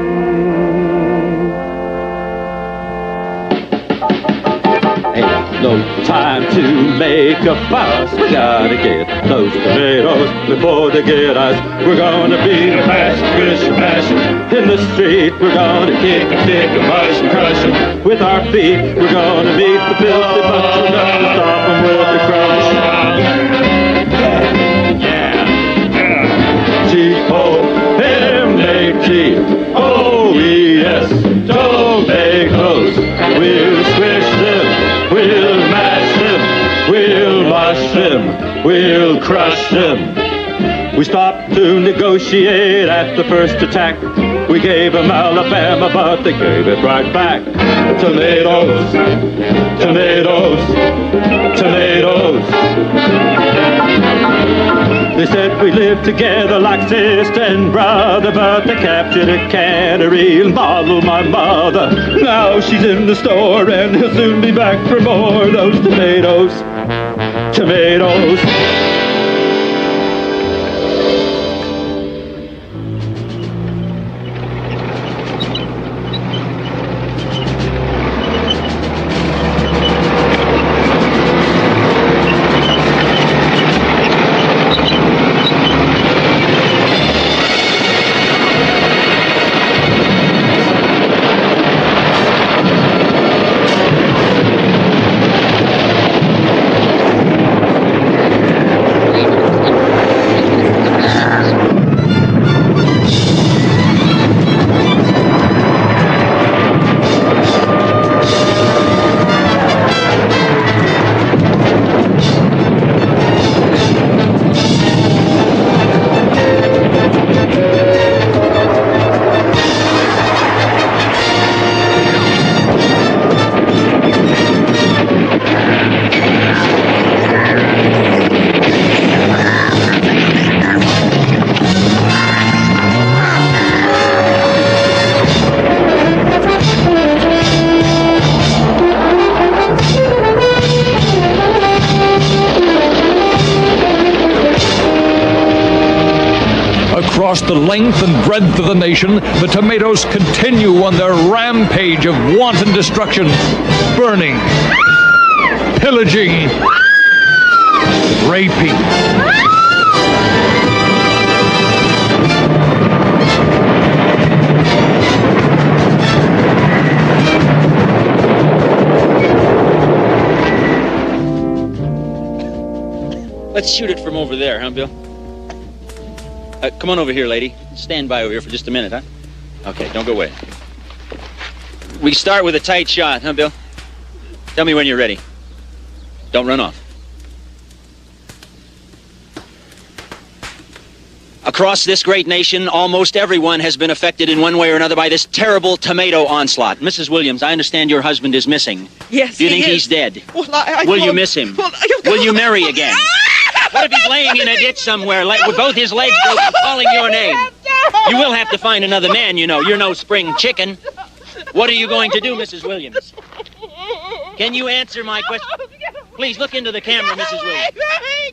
No time to make a fuss. We gotta get those tomatoes before they get us. We're gonna beat a mash, squish a mash in the street. We're gonna kick and stick and mush and crush 'em with our feet. We're gonna beat the filthy bunch enough to stop 'em with the crush. Yeah. T-O-M-A-T-O-E-S, tomatoes. We'll squish them, we'll mash them, we'll wash them, we'll crush them. We stopped to negotiate at the first attack. We gave them Alabama, but they gave it right back. Tomatoes, tomatoes, tomatoes. They said we lived together like sister and brother, but they captured a cannery and bottled my mother. Now she's in the store and he'll soon be back for more. Those tomatoes, tomatoes. across the length and breadth of the nation, the tomatoes continue on their rampage of wanton destruction, burning, pillaging, raping. Let's shoot it from over there, huh, Bill? Come on over here, lady. Stand by over here for just a minute, huh? Okay, don't go away. We start with a tight shot, huh, Bill? Tell me when you're ready. Don't run off. Across this great nation, almost everyone has been affected in one way or another by this terrible tomato onslaught. Mrs. Williams, I understand your husband is missing. Yes, Do you think he is. he's dead? Well, I Will you thought- miss him? Well, Will you marry again? What if he's laying in a ditch somewhere, with both his legs broken, calling your name? You will have to find another man, you know. You're no spring chicken. What are you going to do, Mrs. Williams? Can you answer my question? Please look into the camera, Mrs. Williams.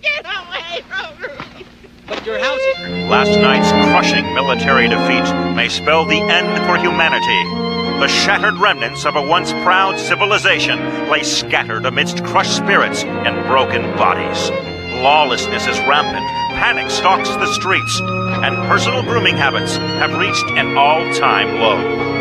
Get away from me! But your house is... Last night's crushing military defeat may spell the end for humanity. The shattered remnants of a once proud civilization lay scattered amidst crushed spirits and broken bodies. Lawlessness is rampant, panic stalks the streets, and personal grooming habits have reached an all-time low.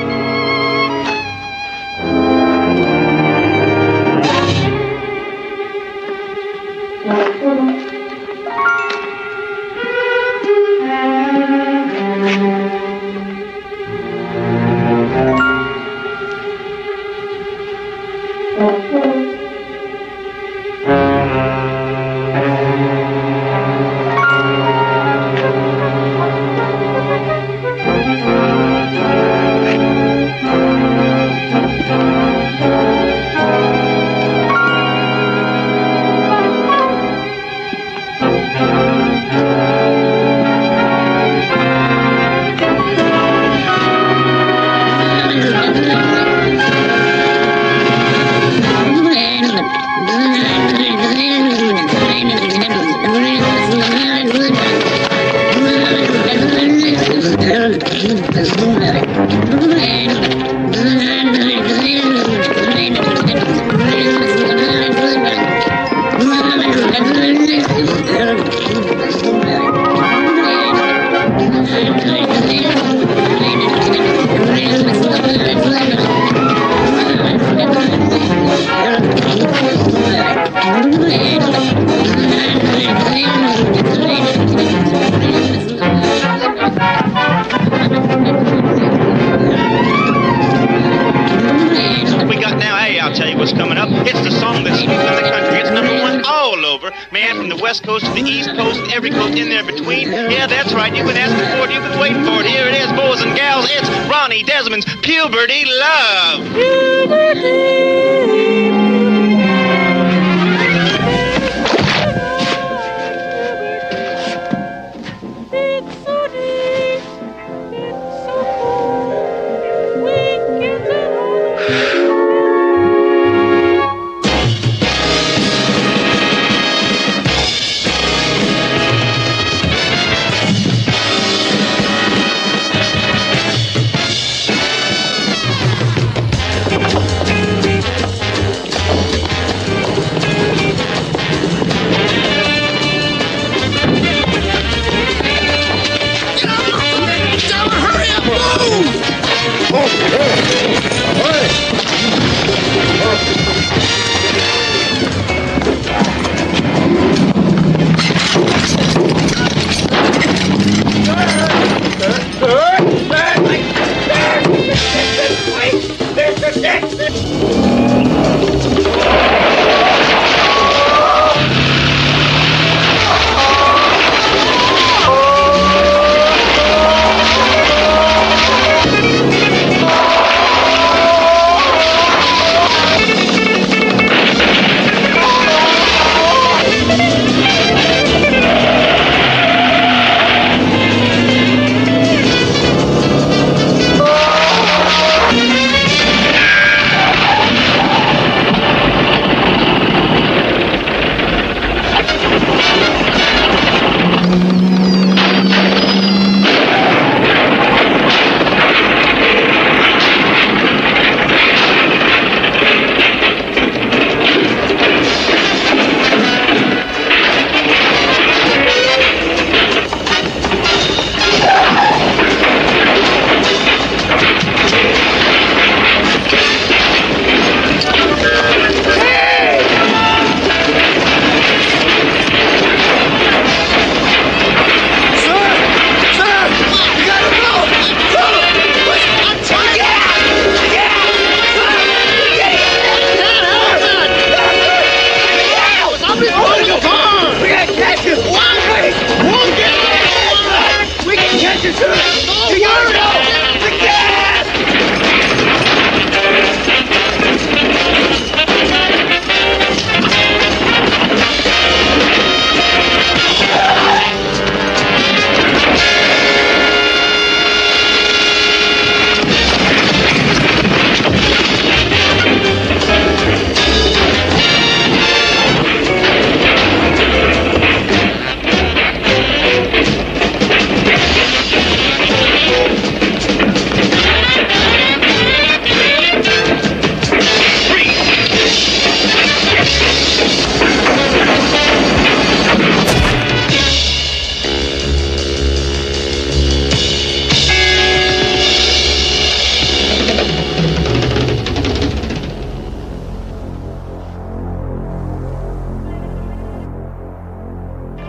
Coast to the East Coast and every coast in there between. Yeah, that's right. You've been asking for it. You've been waiting for it. Here it is, boys and gals. It's Ronnie Desmond's Puberty Love.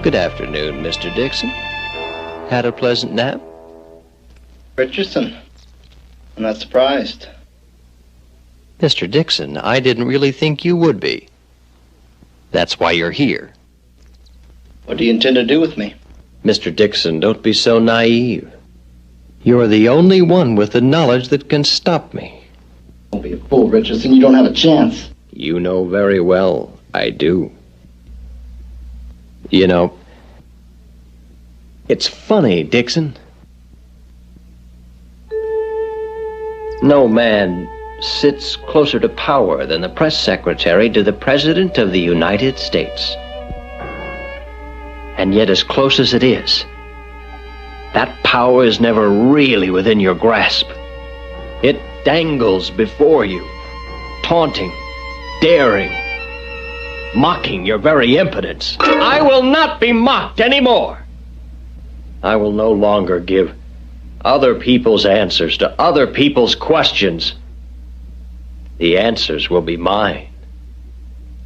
Good afternoon, Mr. Dixon. Had a pleasant nap? Richardson. I'm not surprised. Mr. Dixon, I didn't really think you would be. That's why you're here. What do you intend to do with me? Mr. Dixon, don't be so naive. You're the only one with the knowledge that can stop me. Don't be a fool, Richardson. You don't have a chance. You know very well I do. You know, it's funny, Dixon. No man sits closer to power than the press secretary to the President of the United States. And yet, as close as it is, that power is never really within your grasp. It dangles before you, taunting, daring, mocking your very impotence. I will not be mocked anymore. I will no longer give other people's answers to other people's questions. The answers will be mine.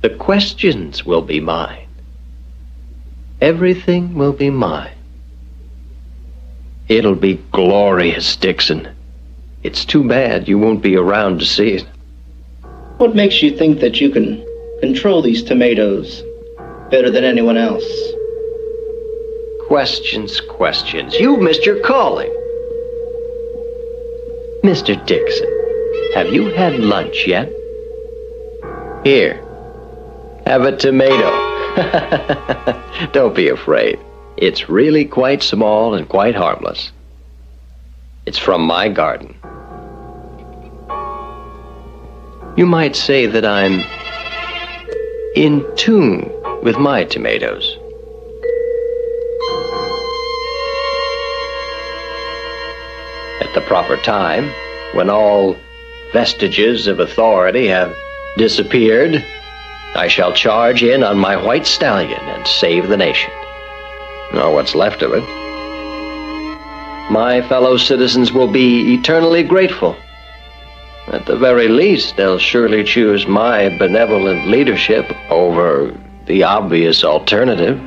The questions will be mine. Everything will be mine. It'll be glorious, Dixon. It's too bad you won't be around to see it. What makes you think that you can control these tomatoes better than anyone else? Questions, questions. You missed your calling. Mr. Dixon, have you had lunch yet? Here, have a tomato. Don't be afraid. It's really quite small and quite harmless. It's from my garden. You might say that I'm in tune with my tomatoes. At the proper time, when all vestiges of authority have disappeared, I shall charge in on my white stallion and save the nation. Or what's left of it. My fellow citizens will be eternally grateful. At the very least, they'll surely choose my benevolent leadership over the obvious alternative.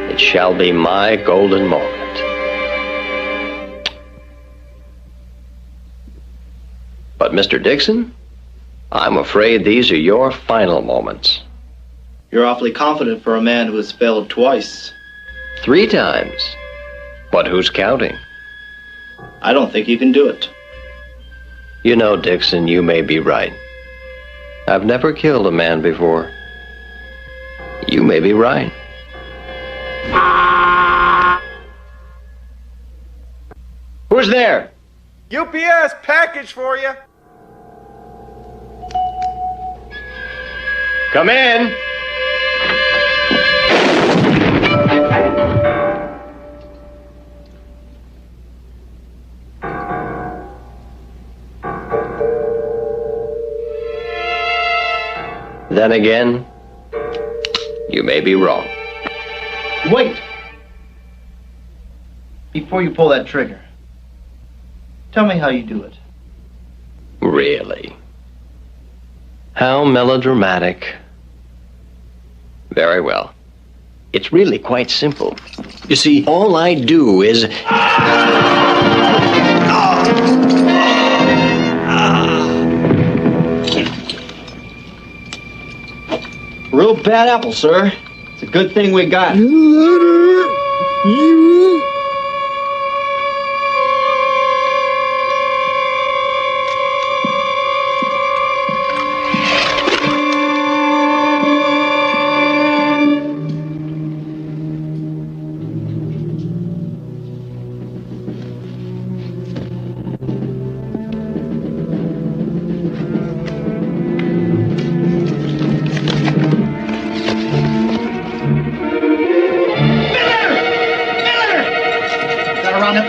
It shall be my golden moment. But, Mr. Dixon, I'm afraid these are your final moments. You're awfully confident for a man who has failed twice. 3 times. But who's counting? I don't think you can do it. You know, Dixon, you may be right. I've never killed a man before. You may be right. Who's there? UPS package for you. Come in. Then again, you may be wrong. Wait! Before you pull that trigger, tell me how you do it. Really? How melodramatic. Very well. It's really quite simple. You see, all I do is... Real bad apple, sir. It's a good thing we got it.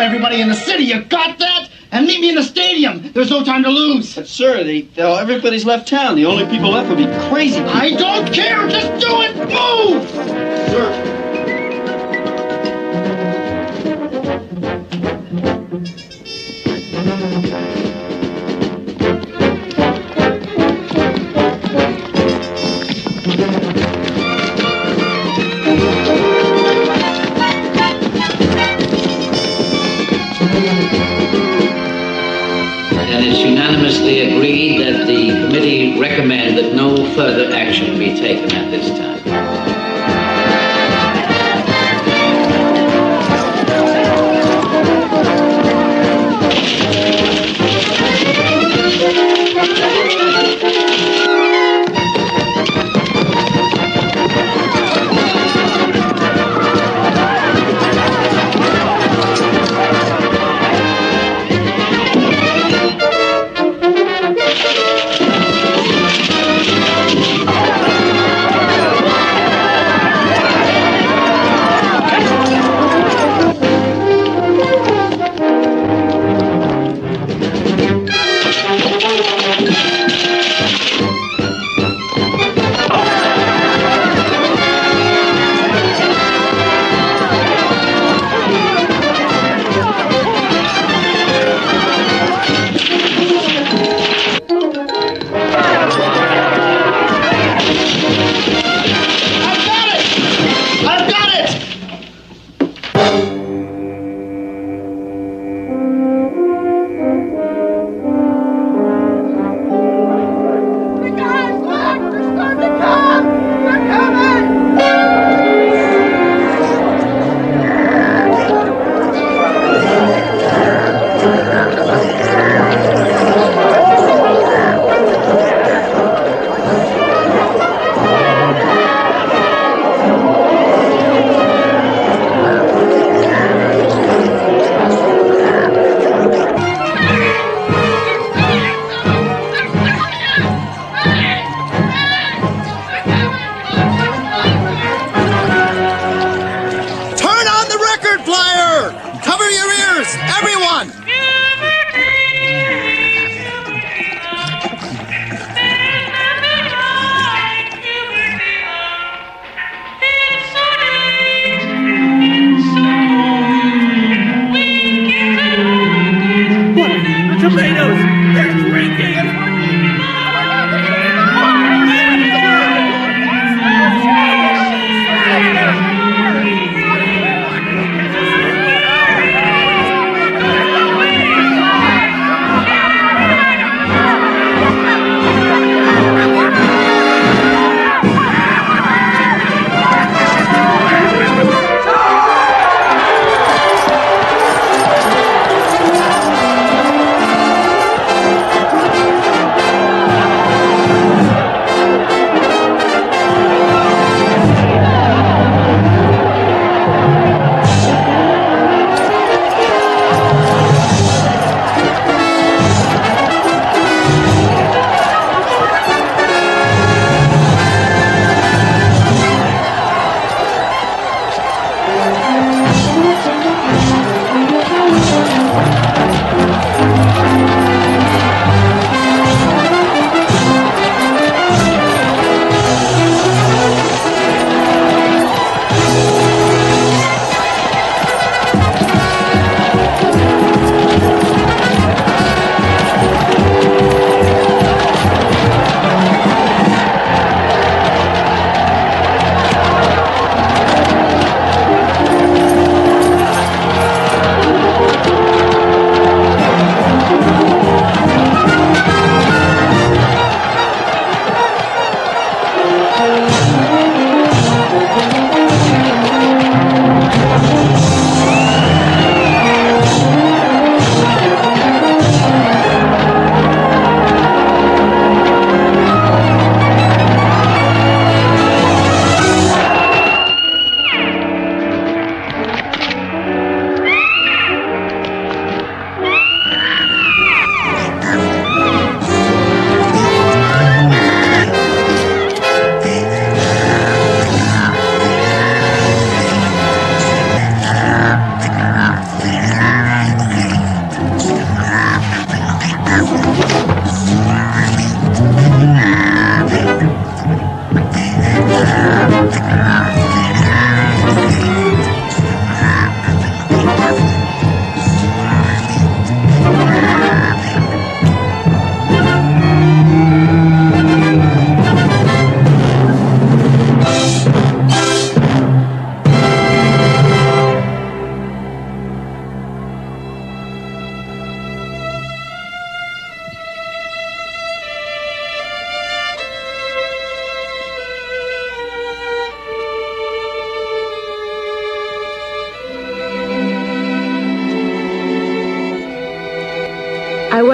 Everybody in the city, you got that? And meet me in the stadium. There's no time to lose. But sir, everybody's left town. The only people left will be crazy. I don't care. Just do it. Move! Sir. recommend that no further action be taken at this time.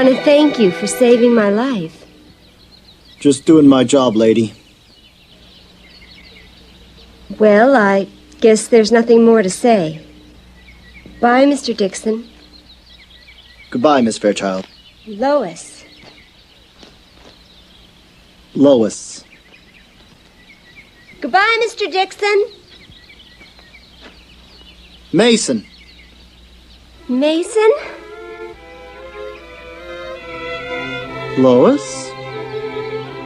want to thank you for saving my life. Just doing my job, lady. Well, I guess there's nothing more to say. Bye, Mr. Dixon. Goodbye, Miss Fairchild. Lois. Lois. Goodbye, Mr. Dixon. Mason. Mason? Lois?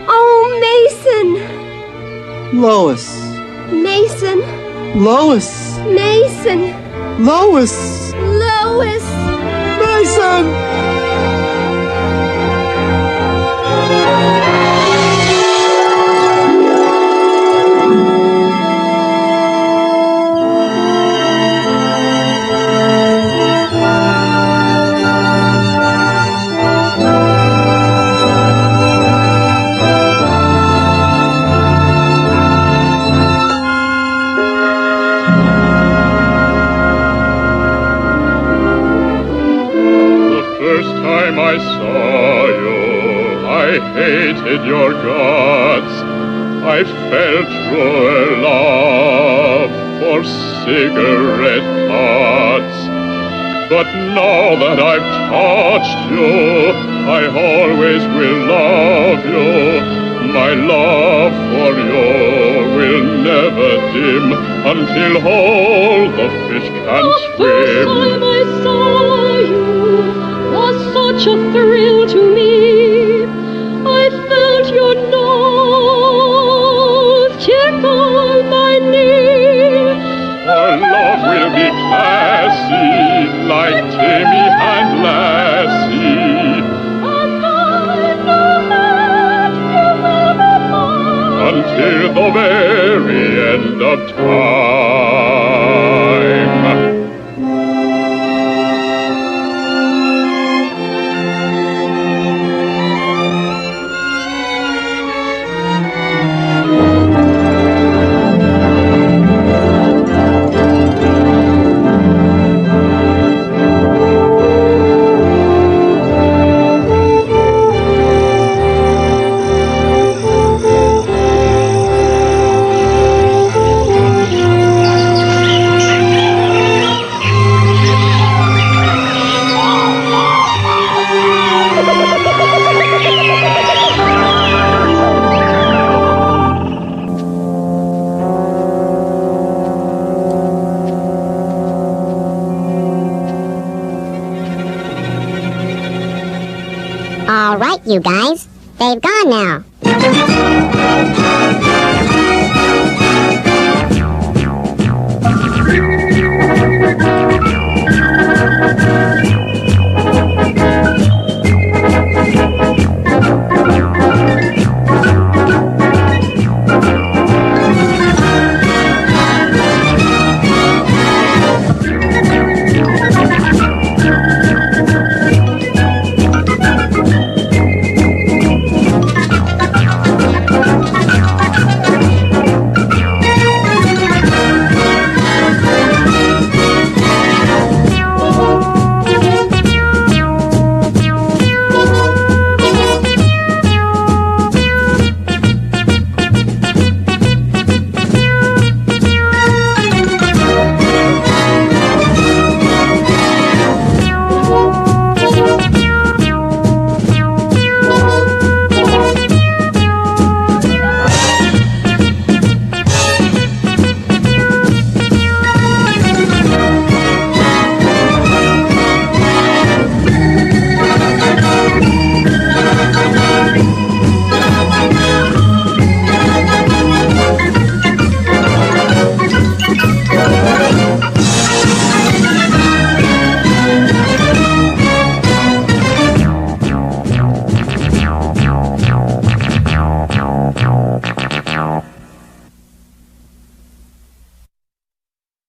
Oh, Mason! Lois. Mason. Lois. Mason. Lois. Lois. Mason! I saw you, I hated your gods. I felt true love for cigarette pods. But now that I've touched you, I always will love you. My love for you will never dim until all the fish can swim. The first time I saw you was such a thrill to me. I felt your nose tickle my knee. Our love will be classy, like Timmy and Lassie. And I know that you will be mine until the very end of time. All right, you guys. They've gone now.